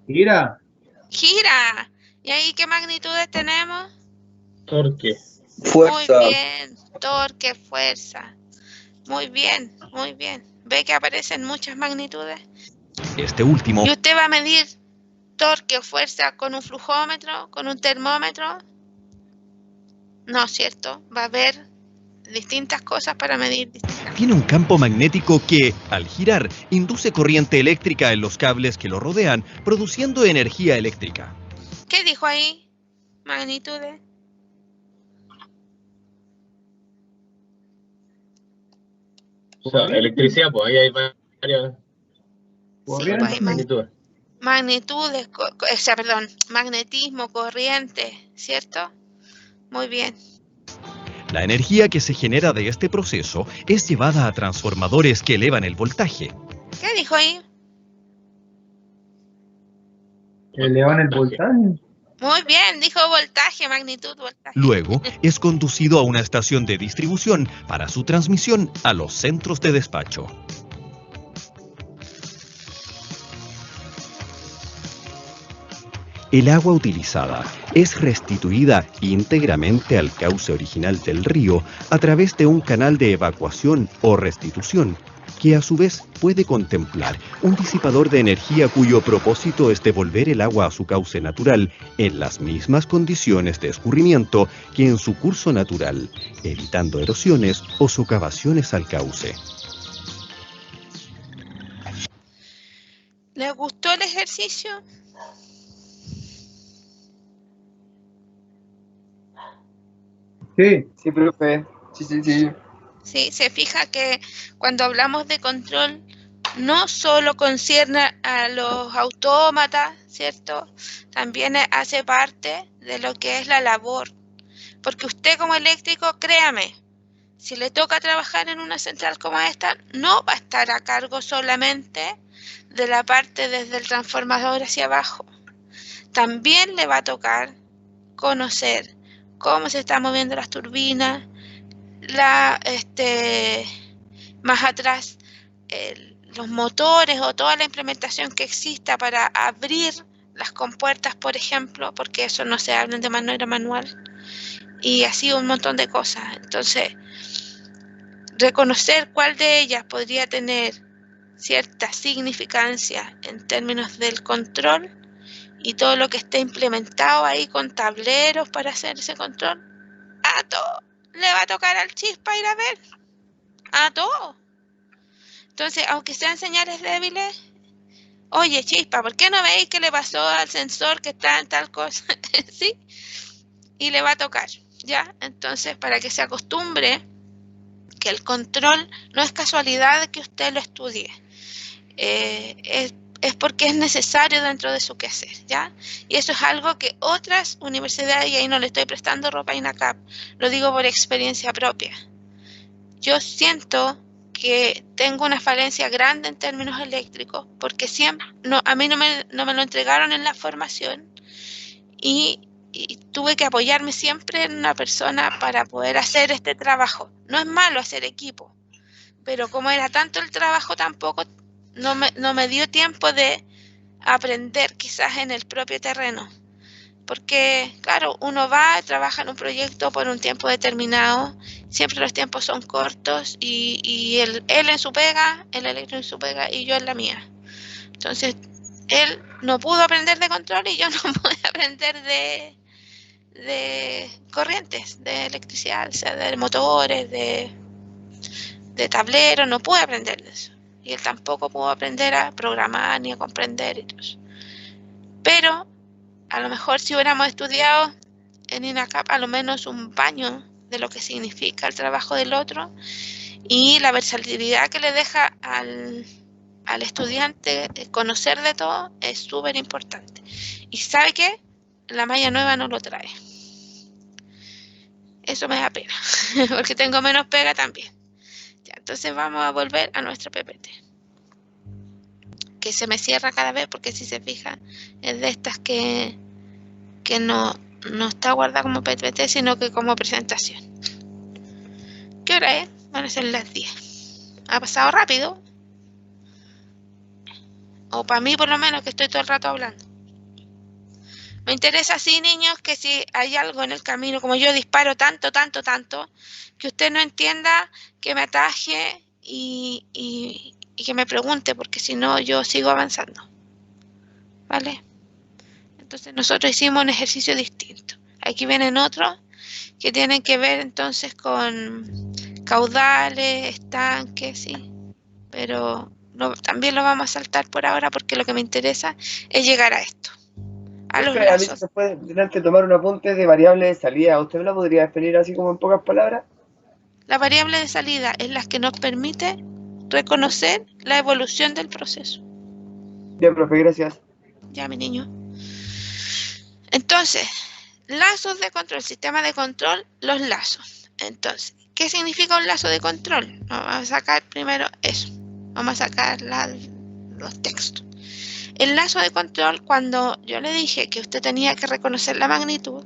Gira. gira. ¿Y ahí qué magnitudes tenemos? Torque. Fuerza. Muy bien, torque, fuerza. Muy bien, muy bien. ¿Ve que aparecen muchas magnitudes? Este último Y usted va a medir torque o fuerza con un flujómetro, con un termómetro. No, ¿cierto? Va a haber distintas cosas para medir distintas. tiene un campo magnético que, al girar, induce corriente eléctrica en los cables que lo rodean, produciendo energía eléctrica. ¿Qué dijo ahí? Magnitudes. O sea, electricidad, pues ahí hay varias Sí, pues hay magnitudes. magnitudes, magnetismo, corriente, ¿cierto? Muy bien. La energía que se genera de este proceso es llevada a transformadores que elevan el voltaje. ¿Qué dijo ahí? Elevan el voltaje. Muy bien, dijo voltaje, magnitud, voltaje. Luego es conducido a una estación de distribución para su transmisión a los centros de despacho. El agua utilizada es restituida íntegramente al cauce original del río a través de un canal de evacuación o restitución, que a su vez puede contemplar un disipador de energía cuyo propósito es devolver el agua a su cauce natural en las mismas condiciones de escurrimiento que en su curso natural, evitando erosiones o socavaciones al cauce. ¿Les gustó el ejercicio? Sí. Sí, profe. Sí. Sí, se fija que cuando hablamos de control no solo concierne a los autómatas, ¿cierto? También hace parte de lo que es la labor. Porque usted como eléctrico, créame, si le toca trabajar en una central como esta, no va a estar a cargo solamente de la parte desde el transformador hacia abajo. También le va a tocar conocer cómo se están moviendo las turbinas, más atrás los motores o toda la implementación que exista para abrir las compuertas, por ejemplo, porque eso no se habla de manera manual, y así un montón de cosas. Entonces, reconocer cuál de ellas podría tener cierta significancia en términos del control y todo lo que esté implementado ahí con tableros para hacer ese control, a todo le va a tocar al Chispa ir a ver, a todo. Entonces, aunque sean señales débiles, oye, Chispa, ¿por qué no veis qué le pasó al sensor que está en tal cosa? ¿Sí? Y le va a tocar, ¿ya? Entonces, para que se acostumbre que el control no es casualidad que usted lo estudie, es porque es necesario dentro de su quehacer, ¿ya? Y eso es algo que otras universidades, y ahí no le estoy prestando ropa a INACAP, lo digo por experiencia propia. Yo siento que tengo una falencia grande en términos eléctricos, porque a mí no me lo entregaron en la formación, y tuve que apoyarme siempre en una persona para poder hacer este trabajo. No es malo hacer equipo, pero como era tanto el trabajo, tampoco no me dio tiempo de aprender quizás en el propio terreno. Porque, claro, uno va, trabaja en un proyecto por un tiempo determinado, siempre los tiempos son cortos, y él en su pega, el electro en su pega, y yo en la mía. Entonces, él no pudo aprender de control y yo no pude aprender de corrientes, de electricidad, o sea, de motores, de tablero, no pude aprender de eso. Y él tampoco pudo aprender a programar ni a comprender y todo eso. Pero a lo mejor si hubiéramos estudiado en INACAP a lo menos un baño de lo que significa el trabajo del otro y la versatilidad que le deja al estudiante conocer de todo es súper importante. Y ¿sabe qué? La malla nueva no lo trae. Eso me da pena, porque tengo menos pega también. Ya, entonces vamos a volver a nuestro PPT. Que se me cierra cada vez porque si se fijan es de estas que no está guardada como PPT sino que como presentación. ¿Qué hora es? Van a ser las 10. ¿Ha pasado rápido? O para mí por lo menos que estoy todo el rato hablando. Me interesa así, niños, que si hay algo en el camino, como yo disparo tanto, que usted no entienda, que me ataje y que me pregunte, porque si no yo sigo avanzando. ¿Vale? Entonces nosotros hicimos un ejercicio distinto. Aquí vienen otros que tienen que ver entonces con caudales, estanques, sí. Pero también lo vamos a saltar por ahora porque lo que me interesa es llegar a esto. A los a mí lazos. se puede tener que tomar un apunte de variable de salida. ¿Usted me la podría definir así como en pocas palabras? La variable de salida es la que nos permite reconocer la evolución del proceso. Bien, profe, gracias. Ya, mi niño. Entonces, lazos de control, sistema de control, los lazos. Entonces, ¿qué significa un lazo de control? Vamos a sacar primero eso. Vamos a sacar los textos. El lazo de control, cuando yo le dije que usted tenía que reconocer la magnitud,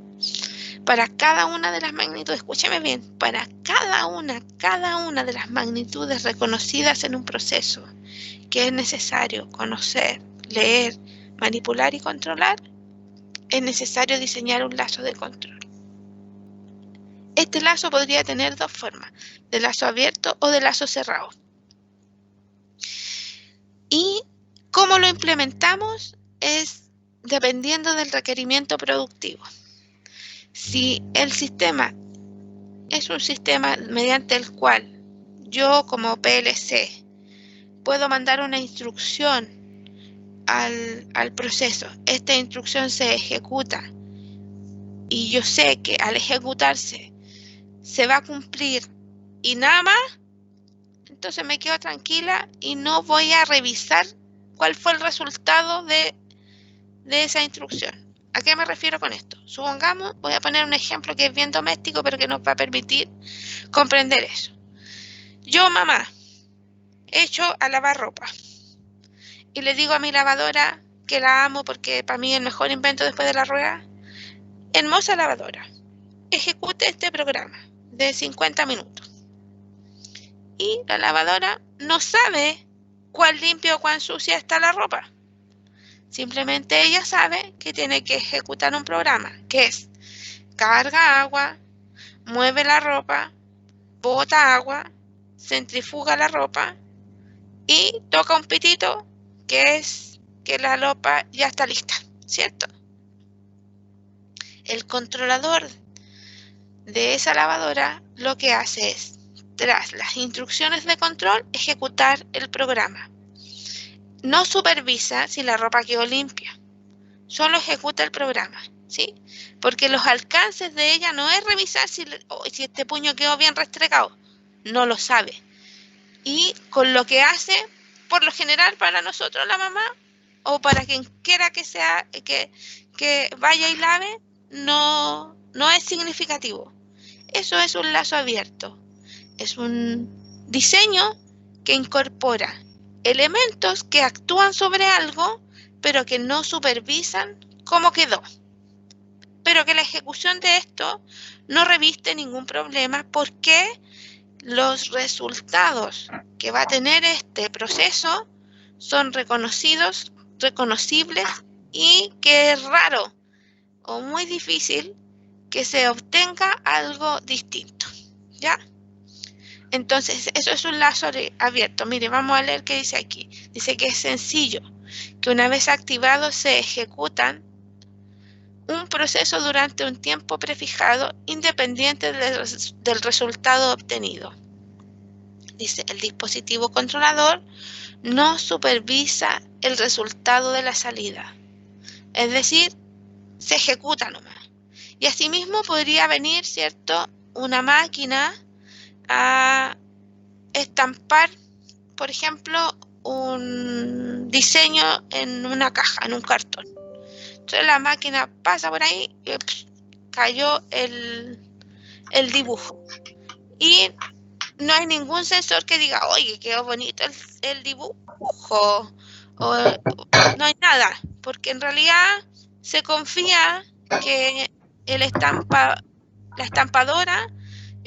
para cada una de las magnitudes, escúcheme bien, para cada una de las magnitudes reconocidas en un proceso que es necesario conocer, leer, manipular y controlar, es necesario diseñar un lazo de control. Este lazo podría tener dos formas, de lazo abierto o de lazo cerrado. Y cómo lo implementamos es dependiendo del requerimiento productivo. Si el sistema es un sistema mediante el cual yo como PLC puedo mandar una instrucción al proceso, esta instrucción se ejecuta y yo sé que al ejecutarse se va a cumplir y nada más, entonces me quedo tranquila y no voy a revisar cuál fue el resultado de esa instrucción. ¿A qué me refiero con esto? Supongamos, voy a poner un ejemplo que es bien doméstico, pero que nos va a permitir comprender eso. Yo, mamá, echo a lavar ropa y le digo a mi lavadora que la amo porque para mí es el mejor invento después de la rueda. Hermosa lavadora, ejecute este programa de 50 minutos. Y la lavadora no sabe cuán limpia o cuán sucia está la ropa. Simplemente ella sabe que tiene que ejecutar un programa, que es carga agua, mueve la ropa, bota agua, centrifuga la ropa y toca un pitito que es que la ropa ya está lista, ¿cierto? El controlador de esa lavadora lo que hace es, tras las instrucciones de control, ejecutar el programa. No supervisa si la ropa quedó limpia, solo ejecuta el programa, ¿sí? Porque los alcances de ella no es revisar si este puño quedó bien restregado, no lo sabe. Y con lo que hace, por lo general para nosotros la mamá, o para quien quiera que sea, que vaya y lave, no es significativo. Eso es un lazo abierto, es un diseño que incorpora elementos que actúan sobre algo, pero que no supervisan cómo quedó. Pero que la ejecución de esto no reviste ningún problema porque los resultados que va a tener este proceso son reconocibles y que es raro o muy difícil que se obtenga algo distinto, ¿ya? Entonces, eso es un lazo abierto. Mire, vamos a leer qué dice aquí. Dice que es sencillo, que una vez activados se ejecutan un proceso durante un tiempo prefijado independiente del resultado obtenido. Dice, el dispositivo controlador no supervisa el resultado de la salida. Es decir, se ejecuta nomás. Y asimismo podría venir, ¿cierto?, una máquina a estampar, por ejemplo, un diseño en una caja, en un cartón. Entonces la máquina pasa por ahí y cayó el dibujo. Y no hay ningún sensor que diga, oye, quedó bonito el dibujo. O, no hay nada, porque en realidad se confía que la estampadora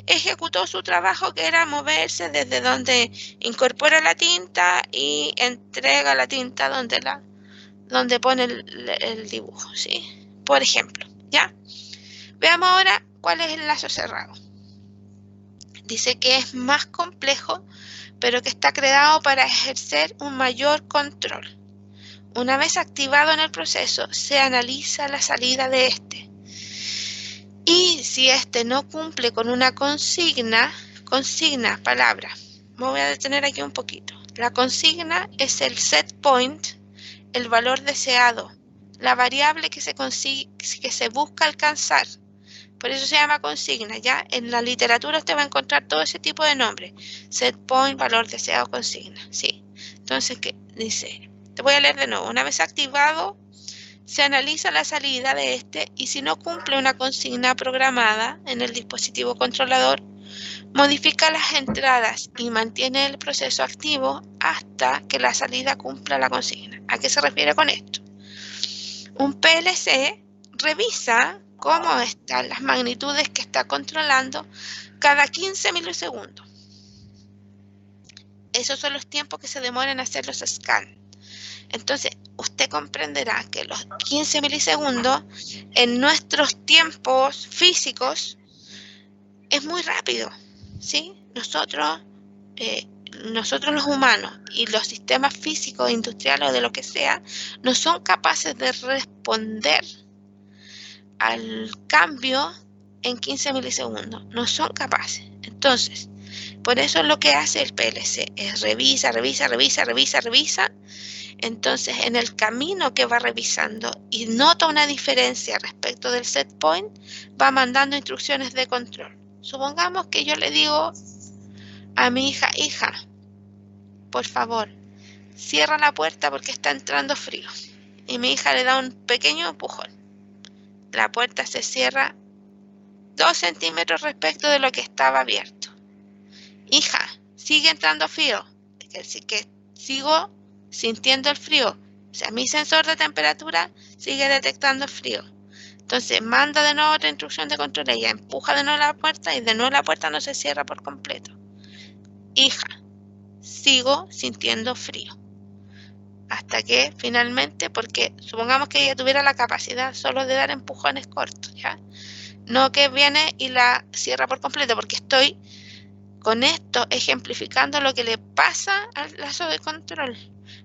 ejecutó su trabajo, que era moverse desde donde incorpora la tinta y entrega la tinta donde pone el dibujo, ¿sí? Por ejemplo, ¿ya? Veamos ahora cuál es el lazo cerrado. Dice que es más complejo, pero que está creado para ejercer un mayor control. Una vez activado en el proceso, se analiza la salida de este. Y si este no cumple con una consigna, palabra. Me voy a detener aquí un poquito. La consigna es el set point, el valor deseado, la variable que se busca alcanzar. Por eso se llama consigna, ¿ya? En la literatura usted va a encontrar todo ese tipo de nombres. Set point, valor deseado, consigna, ¿sí? Entonces, ¿qué dice? Te voy a leer de nuevo. Una vez activado, se analiza la salida de este y si no cumple una consigna programada en el dispositivo controlador, modifica las entradas y mantiene el proceso activo hasta que la salida cumpla la consigna. ¿A qué se refiere con esto? Un PLC revisa cómo están las magnitudes que está controlando cada 15 milisegundos. Esos son los tiempos que se demoran en hacer los scans. Entonces, usted comprenderá que los 15 milisegundos en nuestros tiempos físicos es muy rápido, ¿sí? Nosotros los humanos y los sistemas físicos, industriales o de lo que sea, no son capaces de responder al cambio en 15 milisegundos. No son capaces. Entonces, por eso lo que hace el PLC es revisa. Entonces, en el camino que va revisando y nota una diferencia respecto del set point, va mandando instrucciones de control. Supongamos que yo le digo a mi hija, por favor, cierra la puerta porque está entrando frío. Y mi hija le da un pequeño empujón. La puerta se cierra 2 centímetros respecto de lo que estaba abierto. Hija, sigue entrando frío. Que sigo sintiendo el frío. O sea, mi sensor de temperatura sigue detectando frío. Entonces manda de nuevo otra instrucción de control. Ella empuja de nuevo la puerta y de nuevo la puerta no se cierra por completo. Hija, sigo sintiendo frío. Hasta que finalmente, porque supongamos que ella tuviera la capacidad solo de dar empujones cortos, ¿ya? No que viene y la cierra por completo, porque estoy con esto ejemplificando lo que le pasa al lazo de control.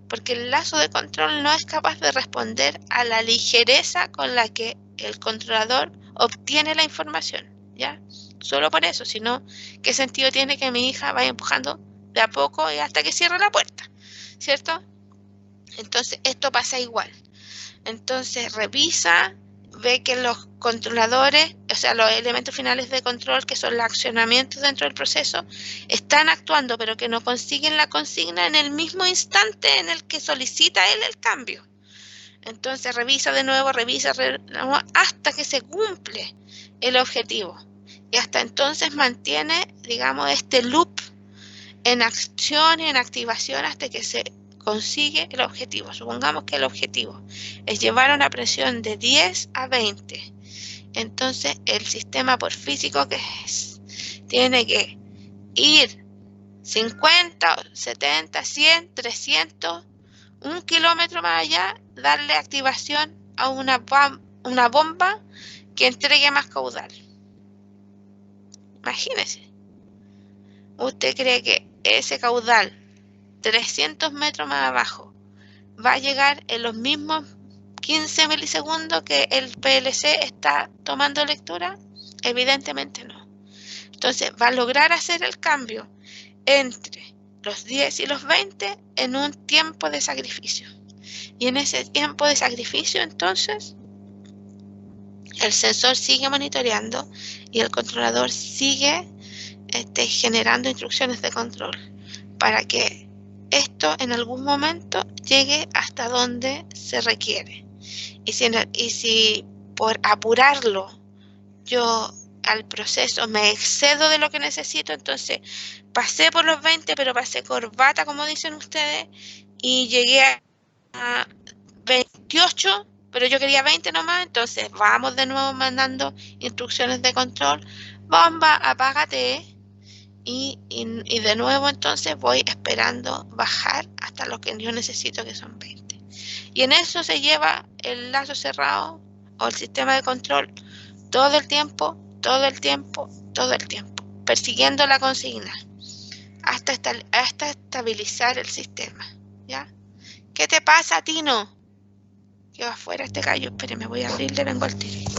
Porque el lazo de control no es capaz de responder a la ligereza con la que el controlador obtiene la información, ¿ya? Solo por eso, sino ¿qué sentido tiene que mi hija vaya empujando de a poco y hasta que cierre la puerta? ¿Cierto? Entonces, esto pasa igual. Entonces, revisa, ve que los controladores, o sea, los elementos finales de control, que son los accionamientos dentro del proceso, están actuando, pero que no consiguen la consigna en el mismo instante en el que solicita él el cambio. Entonces, revisa de nuevo, hasta que se cumple el objetivo. Y hasta entonces mantiene, digamos, este loop en acción y en activación hasta que se consigue el objetivo. Supongamos que el objetivo es llevar una presión de 10 a 20. Entonces, el sistema por físico que es, tiene que ir 50, 70, 100, 300, 1 kilómetro más allá, darle activación a una bomba que entregue más caudal. Imagínese. ¿Usted cree que ese caudal 300 metros más abajo va a llegar en los mismos 15 milisegundos que el PLC está tomando lectura? Evidentemente no. Entonces va a lograr hacer el cambio entre los 10 y los 20 en un tiempo de sacrificio. Y en ese tiempo de sacrificio, entonces, el sensor sigue monitoreando y el controlador sigue generando instrucciones de control para que esto en algún momento llegue hasta donde se requiere. Y si por apurarlo yo al proceso me excedo de lo que necesito, entonces pasé por los 20, pero pasé corbata, como dicen ustedes, y llegué a 28, pero yo quería 20 nomás, entonces vamos de nuevo mandando instrucciones de control, bomba, apágate, y de nuevo entonces voy esperando bajar hasta lo que yo necesito, que son 20. Y en eso se lleva el lazo cerrado o el sistema de control todo el tiempo, persiguiendo la consigna hasta estabilizar el sistema, ¿ya? ¿Qué te pasa, Tino? Que va afuera este gallo. Espere, me voy a abrirle, vengo al tiro.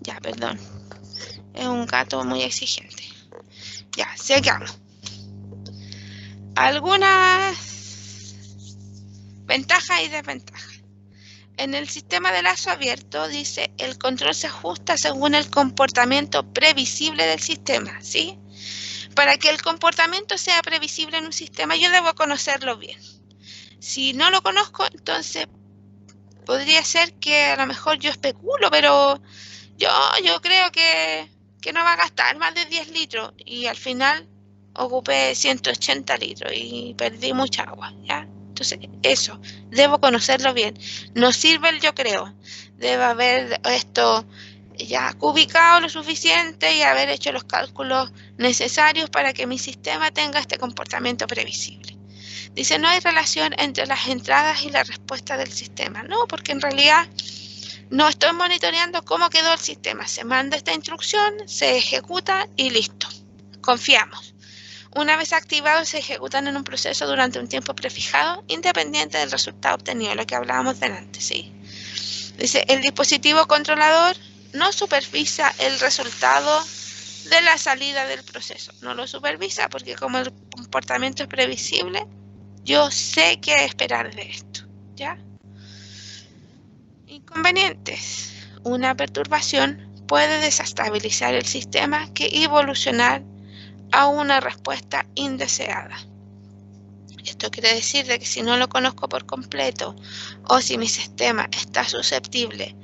Ya, perdón. Es un gato muy exigente. Ya, sigamos. Algunas ventajas y desventajas. En el sistema de lazo abierto dice el control se ajusta según el comportamiento previsible del sistema, ¿sí? Para que el comportamiento sea previsible en un sistema, yo debo conocerlo bien. Si no lo conozco, entonces podría ser que a lo mejor yo especulo, pero yo creo que no va a gastar más de 10 litros y al final ocupé 180 litros y perdí mucha agua, ¿ya? Entonces, eso, debo conocerlo bien. No sirve el yo creo. Debe haber esto ya cubicado lo suficiente y haber hecho los cálculos necesarios para que mi sistema tenga este comportamiento previsible. Dice, no hay relación entre las entradas y la respuesta del sistema. No, porque en realidad no estoy monitoreando cómo quedó el sistema. Se manda esta instrucción, se ejecuta y listo. Confiamos. Una vez activados, se ejecutan en un proceso durante un tiempo prefijado, independiente del resultado obtenido, lo que hablábamos delante, ¿sí? Dice, el dispositivo controlador no supervisa el resultado de la salida del proceso. No lo supervisa porque como el comportamiento es previsible, yo sé qué esperar de esto, ¿ya? Inconvenientes. Una perturbación puede desestabilizar el sistema que evolucionar a una respuesta indeseada. Esto quiere decir de que si no lo conozco por completo o si mi sistema está susceptible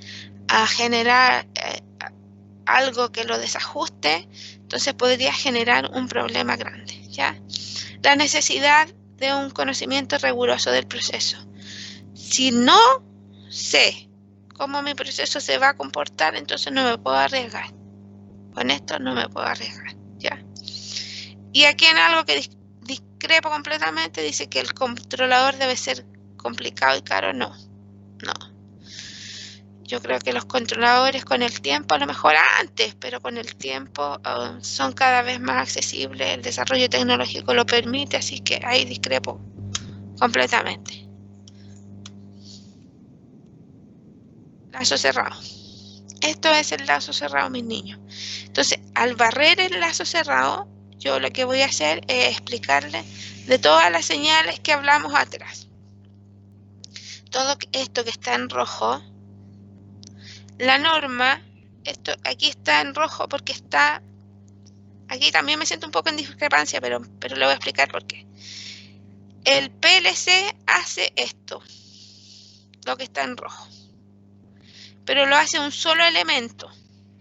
a generar algo que lo desajuste, entonces podría generar un problema grande, ¿ya? La necesidad de un conocimiento riguroso del proceso. Si no sé cómo mi proceso se va a comportar, entonces no me puedo arriesgar. Con esto no me puedo arriesgar, ¿ya? Y aquí en algo que discrepo completamente, dice que el controlador debe ser complicado y caro. No. Yo creo que los controladores con el tiempo, a lo mejor antes, pero con el tiempo son cada vez más accesibles. El desarrollo tecnológico lo permite, así que ahí discrepo completamente. Lazo cerrado. Esto es el lazo cerrado, mis niños. Entonces, al barrer el lazo cerrado, yo lo que voy a hacer es explicarles de todas las señales que hablamos atrás. Todo esto que está en rojo, la norma, esto aquí está en rojo porque está, aquí también me siento un poco en discrepancia, pero le voy a explicar por qué. El PLC hace esto, lo que está en rojo, pero lo hace un solo elemento,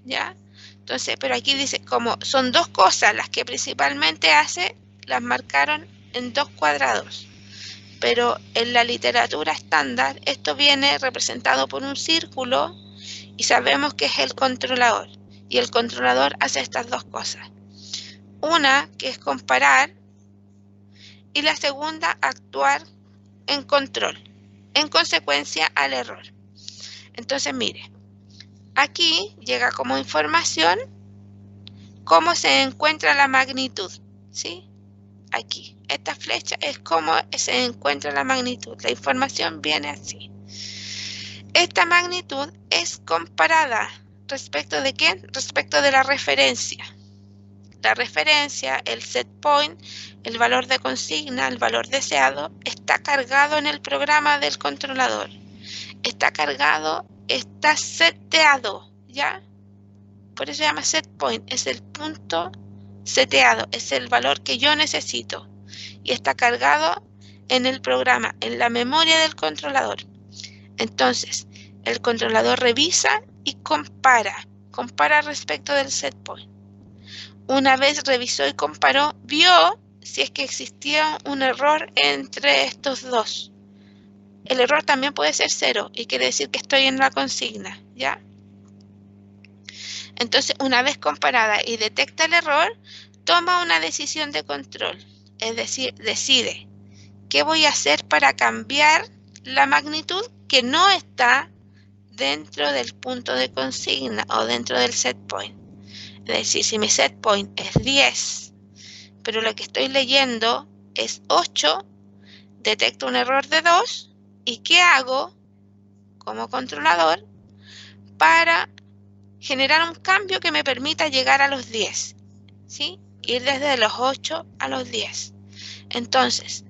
¿ya? Entonces, pero aquí dice, como son dos cosas las que principalmente hace, las marcaron en 2 cuadrados. Pero en la literatura estándar, esto viene representado por un círculo y sabemos que es el controlador. Y el controlador hace estas dos cosas. Una, que es comparar, y la segunda, actuar en control, en consecuencia al error. Entonces, mire, aquí llega como información cómo se encuentra la magnitud, ¿sí? Aquí, esta flecha es cómo se encuentra la magnitud. La información viene así. Esta magnitud es comparada respecto de ¿quién? Respecto de la referencia. La referencia, el set point, el valor de consigna, el valor deseado, está cargado en el programa del controlador. Está cargado, está seteado, ¿ya? Por eso se llama set point, es el punto seteado, es el valor que yo necesito. Y está cargado en el programa, en la memoria del controlador. Entonces, el controlador revisa y compara respecto del set point. Una vez revisó y comparó, vio si es que existía un error entre estos dos. El error también puede ser 0 y quiere decir que estoy en la consigna, ¿ya? Entonces, una vez comparada y detecta el error, toma una decisión de control. Es decir, decide qué voy a hacer para cambiar la magnitud que no está dentro del punto de consigna o dentro del set point. Es decir, si mi set point es 10, pero lo que estoy leyendo es 8, detecto un error de 2, ¿y qué hago como controlador para generar un cambio que me permita llegar a los 10? ¿Sí? Ir desde los 8 a los 10. Entonces,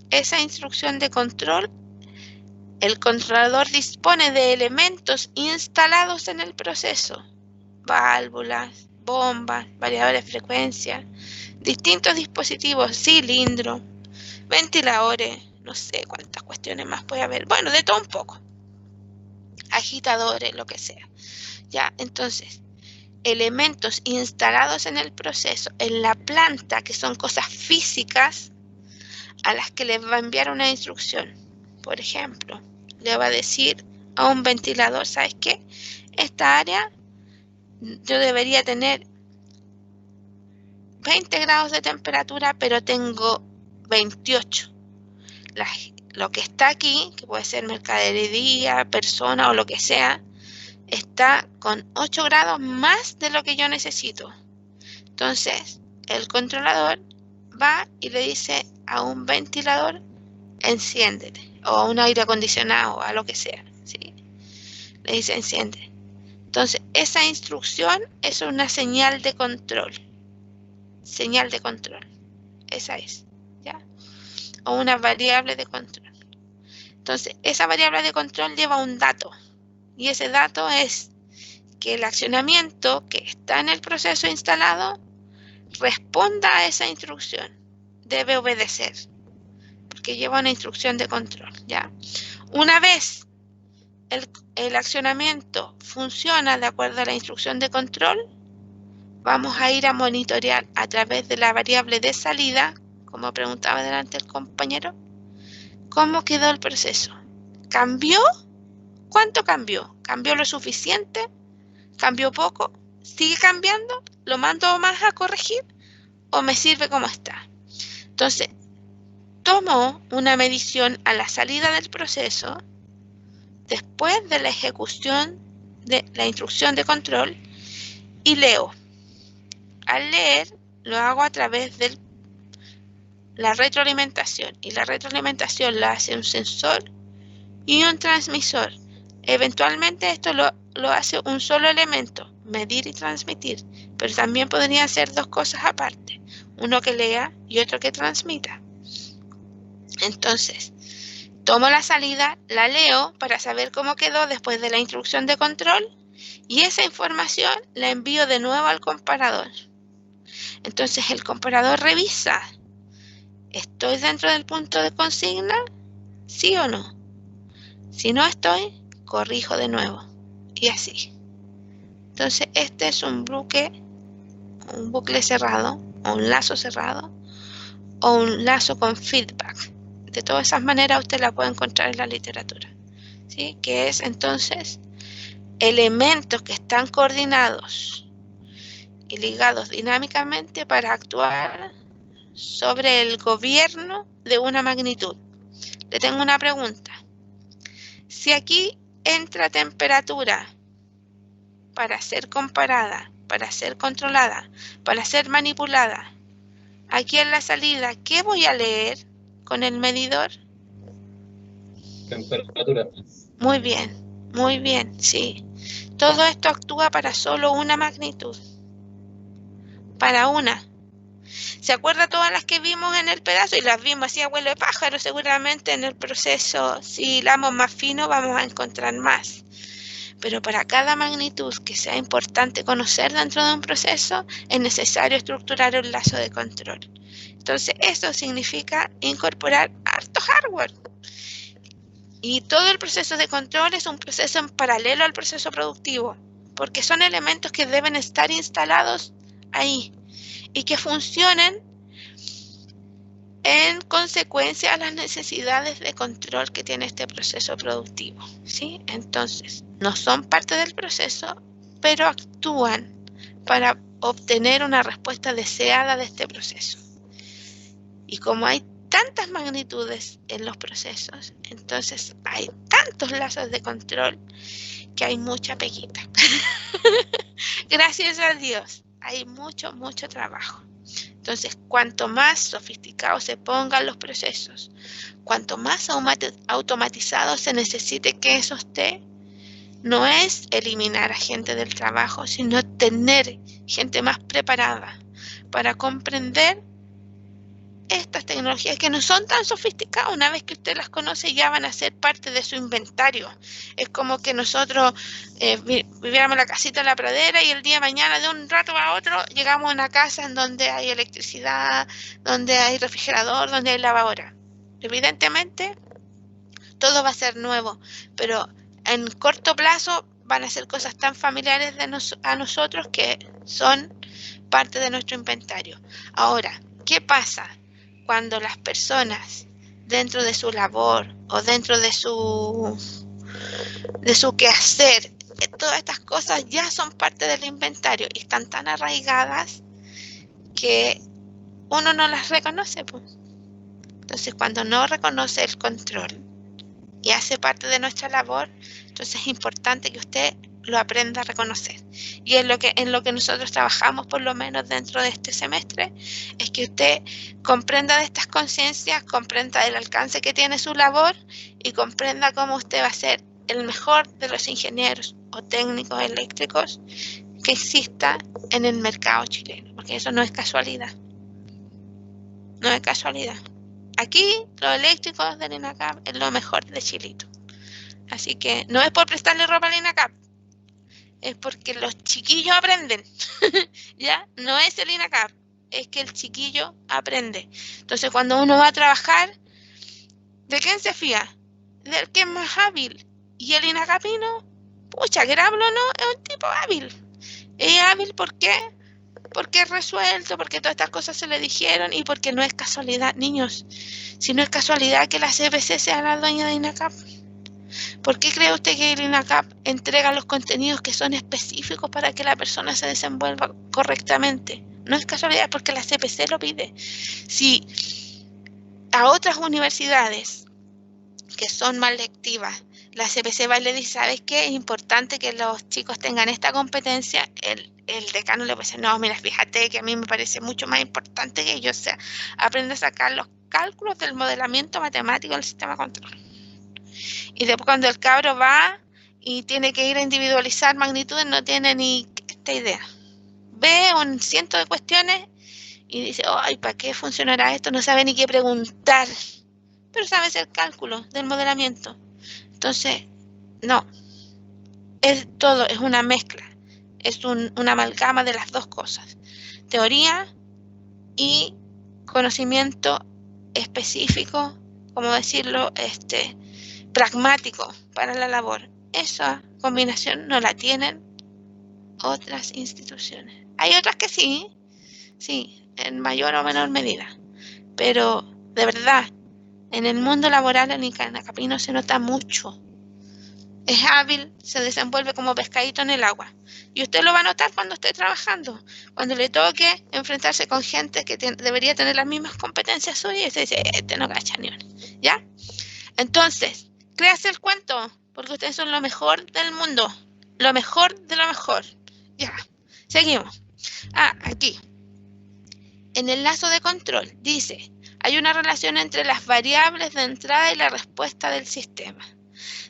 esa instrucción de control, el controlador dispone de elementos instalados en el proceso. Válvulas, bombas, variadores de frecuencia, distintos dispositivos, cilindros, ventiladores, no sé cuántas cuestiones más puede haber. Bueno, de todo un poco. Agitadores, lo que sea. Ya, entonces, elementos instalados en el proceso, en la planta, que son cosas físicas a las que les va a enviar una instrucción. Por ejemplo, le va a decir a un ventilador, ¿sabes qué? Esta área yo debería tener 20 grados de temperatura, pero tengo 28. Lo que está aquí, que puede ser mercadería, persona o lo que sea, está con 8 grados más de lo que yo necesito. Entonces, el controlador va y le dice a un ventilador, enciéndete, o a un aire acondicionado, o a lo que sea, ¿sí? Le dice, enciende. Entonces, esa instrucción es una señal de control. Señal de control. Esa es, ¿ya? O una variable de control. Entonces, esa variable de control lleva un dato. Y ese dato es que el accionamiento que está en el proceso instalado responda a esa instrucción. Debe obedecer. Porque lleva una instrucción de control, ¿ya? Una vez el accionamiento funciona de acuerdo a la instrucción de control, vamos a ir a monitorear a través de la variable de salida, como preguntaba delante el compañero, cómo quedó el proceso. ¿Cambió? ¿Cuánto cambió? ¿Cambió lo suficiente? ¿Cambió poco? ¿Sigue cambiando? ¿Lo mando más a corregir? ¿O me sirve como está? Entonces, tomo una medición a la salida del proceso después de la ejecución de la instrucción de control y leo. Al leer, lo hago a través de la retroalimentación, y la retroalimentación la hace un sensor y un transmisor. Eventualmente esto lo hace un solo elemento, medir y transmitir, pero también podrían ser dos cosas aparte, uno que lea y otro que transmita. Entonces, tomo la salida, la leo para saber cómo quedó después de la instrucción de control y esa información la envío de nuevo al comparador. Entonces el comparador revisa, ¿estoy dentro del punto de consigna? ¿Sí o no? Si no estoy, corrijo de nuevo y así. Entonces este es un bucle cerrado o un lazo cerrado o un lazo con feedback. De todas esas maneras usted la puede encontrar en la literatura, ¿sí? Que es entonces elementos que están coordinados y ligados dinámicamente para actuar sobre el gobierno de una magnitud. Le tengo una pregunta. Si aquí entra temperatura para ser comparada, para ser controlada, para ser manipulada, aquí en la salida, ¿qué voy a leer con el medidor? Temperatura. Muy bien, sí. Todo esto actúa para solo una magnitud. Para una. ¿Se acuerda todas las que vimos en el pedazo? Y las vimos así a vuelo de pájaro, seguramente en el proceso, si hilamos más fino, vamos a encontrar más. Pero para cada magnitud que sea importante conocer dentro de un proceso, es necesario estructurar un lazo de control. Entonces, eso significa incorporar harto hardware. Y todo el proceso de control es un proceso en paralelo al proceso productivo, porque son elementos que deben estar instalados ahí y que funcionen en consecuencia a las necesidades de control que tiene este proceso productivo, ¿sí? Entonces, no son parte del proceso, pero actúan para obtener una respuesta deseada de este proceso. Y como hay tantas magnitudes en los procesos, entonces hay tantos lazos de control que hay mucha peguita. Gracias a Dios, hay mucho trabajo. Entonces, cuanto más sofisticados se pongan los procesos, cuanto más automatizado se necesite que eso esté, no es eliminar a gente del trabajo, sino tener gente más preparada para comprender estas tecnologías que no son tan sofisticadas. Una vez que usted las conoce, ya van a ser parte de su inventario. Es como que nosotros viviéramos en la casita en la pradera y el día de mañana, de un rato a otro, llegamos a una casa en donde hay electricidad, donde hay refrigerador, donde hay lavadora. Evidentemente, todo va a ser nuevo, pero en corto plazo van a ser cosas tan familiares a nosotros que son parte de nuestro inventario. Ahora, ¿qué pasa cuando las personas dentro de su labor o dentro de su quehacer, todas estas cosas ya son parte del inventario y están tan arraigadas que uno no las reconoce, pues? Entonces, cuando no reconoce el control y hace parte de nuestra labor, entonces es importante que usted lo aprenda a reconocer. Y en lo que nosotros trabajamos, por lo menos dentro de este semestre, es que usted comprenda de estas conciencias, comprenda el alcance que tiene su labor y comprenda cómo usted va a ser el mejor de los ingenieros o técnicos eléctricos que exista en el mercado chileno, porque eso no es casualidad. No es casualidad. Aquí, los eléctricos del INACAP es lo mejor de Chilito. Así que no es por prestarle ropa al INACAP, es porque los chiquillos aprenden. ¿Ya? No es el INACAP, es que el chiquillo aprende. Entonces, cuando uno va a trabajar, ¿de quién se fía? Del que es más hábil. Y el INACAPino, pucha, querámoslo o no, es un tipo hábil. ¿Es hábil por qué? Porque es resuelto, porque todas estas cosas se le dijeron y porque no es casualidad, niños. Si no es casualidad que la CPC sea la dueña de INACAP. ¿Por qué cree usted que el INACAP entrega los contenidos que son específicos para que la persona se desenvuelva correctamente? No es casualidad, porque la CPC lo pide. Si a otras universidades que son más lectivas, la CPC va y le dice, ¿sabes qué? Es importante que los chicos tengan esta competencia. El decano le puede decir, no, mira, fíjate que a mí me parece mucho más importante que ellos aprenda a sacar los cálculos del modelamiento matemático del sistema de control. Y después cuando el cabro va y tiene que ir a individualizar magnitudes, no tiene ni esta idea. Ve un ciento de cuestiones y dice, ay, ¿para qué funcionará esto? No sabe ni qué preguntar, pero sabe hacer cálculo del modelamiento. Entonces, no, es todo, es una mezcla, es una amalgama de las dos cosas, teoría y conocimiento específico, como decirlo, pragmático para la labor. Esa combinación no la tienen otras instituciones. Hay otras que sí, en mayor o menor medida, pero de verdad, en el mundo laboral en INACAPino se nota mucho es hábil, se desenvuelve como pescadito en el agua. Y usted lo va a notar cuando esté trabajando. Cuando le toque enfrentarse con gente que debería tener las mismas competencias suyas, y usted dice, este no cacha ni una. ¿Ya? Entonces, créase el cuento, porque ustedes son lo mejor del mundo. Lo mejor de lo mejor. Ya, seguimos. Aquí. En el lazo de control, dice, hay una relación entre las variables de entrada y la respuesta del sistema.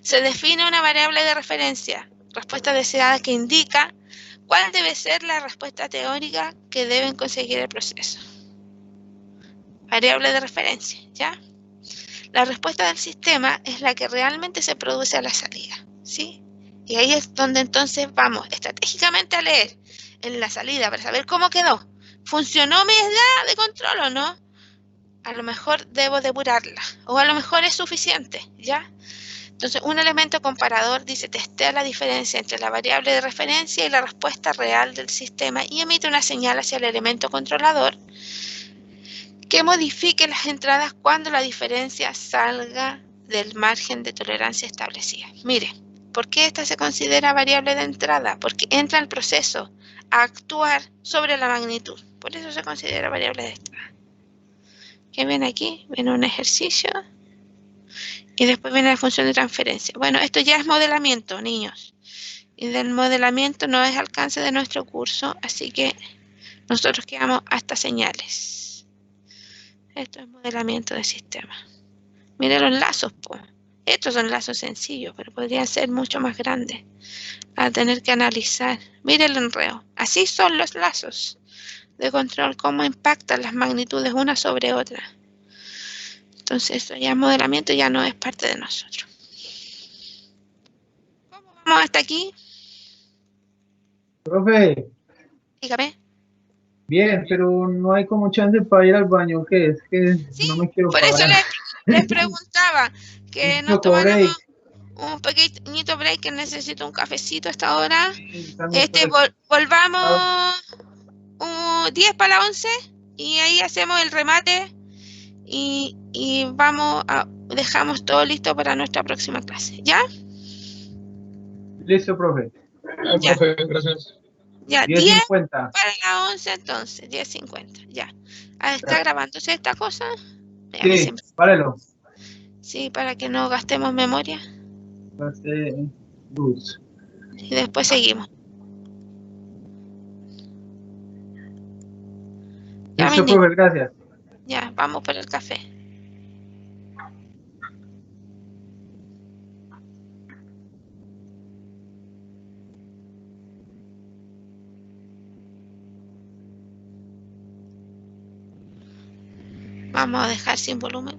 Se define una variable de referencia, respuesta deseada, que indica cuál debe ser la respuesta teórica que deben conseguir el proceso. Variable de referencia, ¿ya? La respuesta del sistema es la que realmente se produce a la salida, ¿sí? Y ahí es donde entonces vamos estratégicamente a leer en la salida para saber cómo quedó. ¿Funcionó mi idea de control o no? A lo mejor debo depurarla, o a lo mejor es suficiente, ¿ya? Entonces, un elemento comparador dice, testea la diferencia entre la variable de referencia y la respuesta real del sistema y emite una señal hacia el elemento controlador que modifique las entradas cuando la diferencia salga del margen de tolerancia establecida. Mire, ¿por qué esta se considera variable de entrada? Porque entra el proceso a actuar sobre la magnitud. Por eso se considera variable de entrada. ¿Qué ven aquí? Viene un ejercicio y después viene la función de transferencia. Bueno, esto ya es modelamiento, niños. Y del modelamiento no es alcance de nuestro curso, así que nosotros quedamos hasta señales. Esto es modelamiento de sistema. Miren los lazos, po. Estos son lazos sencillos, pero podrían ser mucho más grandes. A tener que analizar. Miren el enredo. Así son los lazos de control, cómo impactan las magnitudes una sobre otra. Entonces, esto ya modelamiento ya no es parte de nosotros. ¿Cómo vamos hasta aquí? Profe, Dígame. bien, pero no hay como chance para ir al baño, ¿qué es? Que Sí, no me quiero por eso parar. les preguntaba que Un nos choco break. tomáramos un pequeñito break, que necesito un cafecito a esta hora. Sí, también Volvamos 10 para las 11 y ahí hacemos el remate y dejamos todo listo para nuestra próxima clase. ¿Ya? Listo, profe. Ya. Profe, gracias. Ya, 10:50. para las 11 entonces, 10:50, ya. ¿Está grabándose esta cosa? Ya, Sí, párelo. sí, para que no gastemos memoria. Luz. Y después seguimos. Ya, Listo, mis niños, profe, gracias. ya, vamos por el café. Vamos a dejar sin volumen.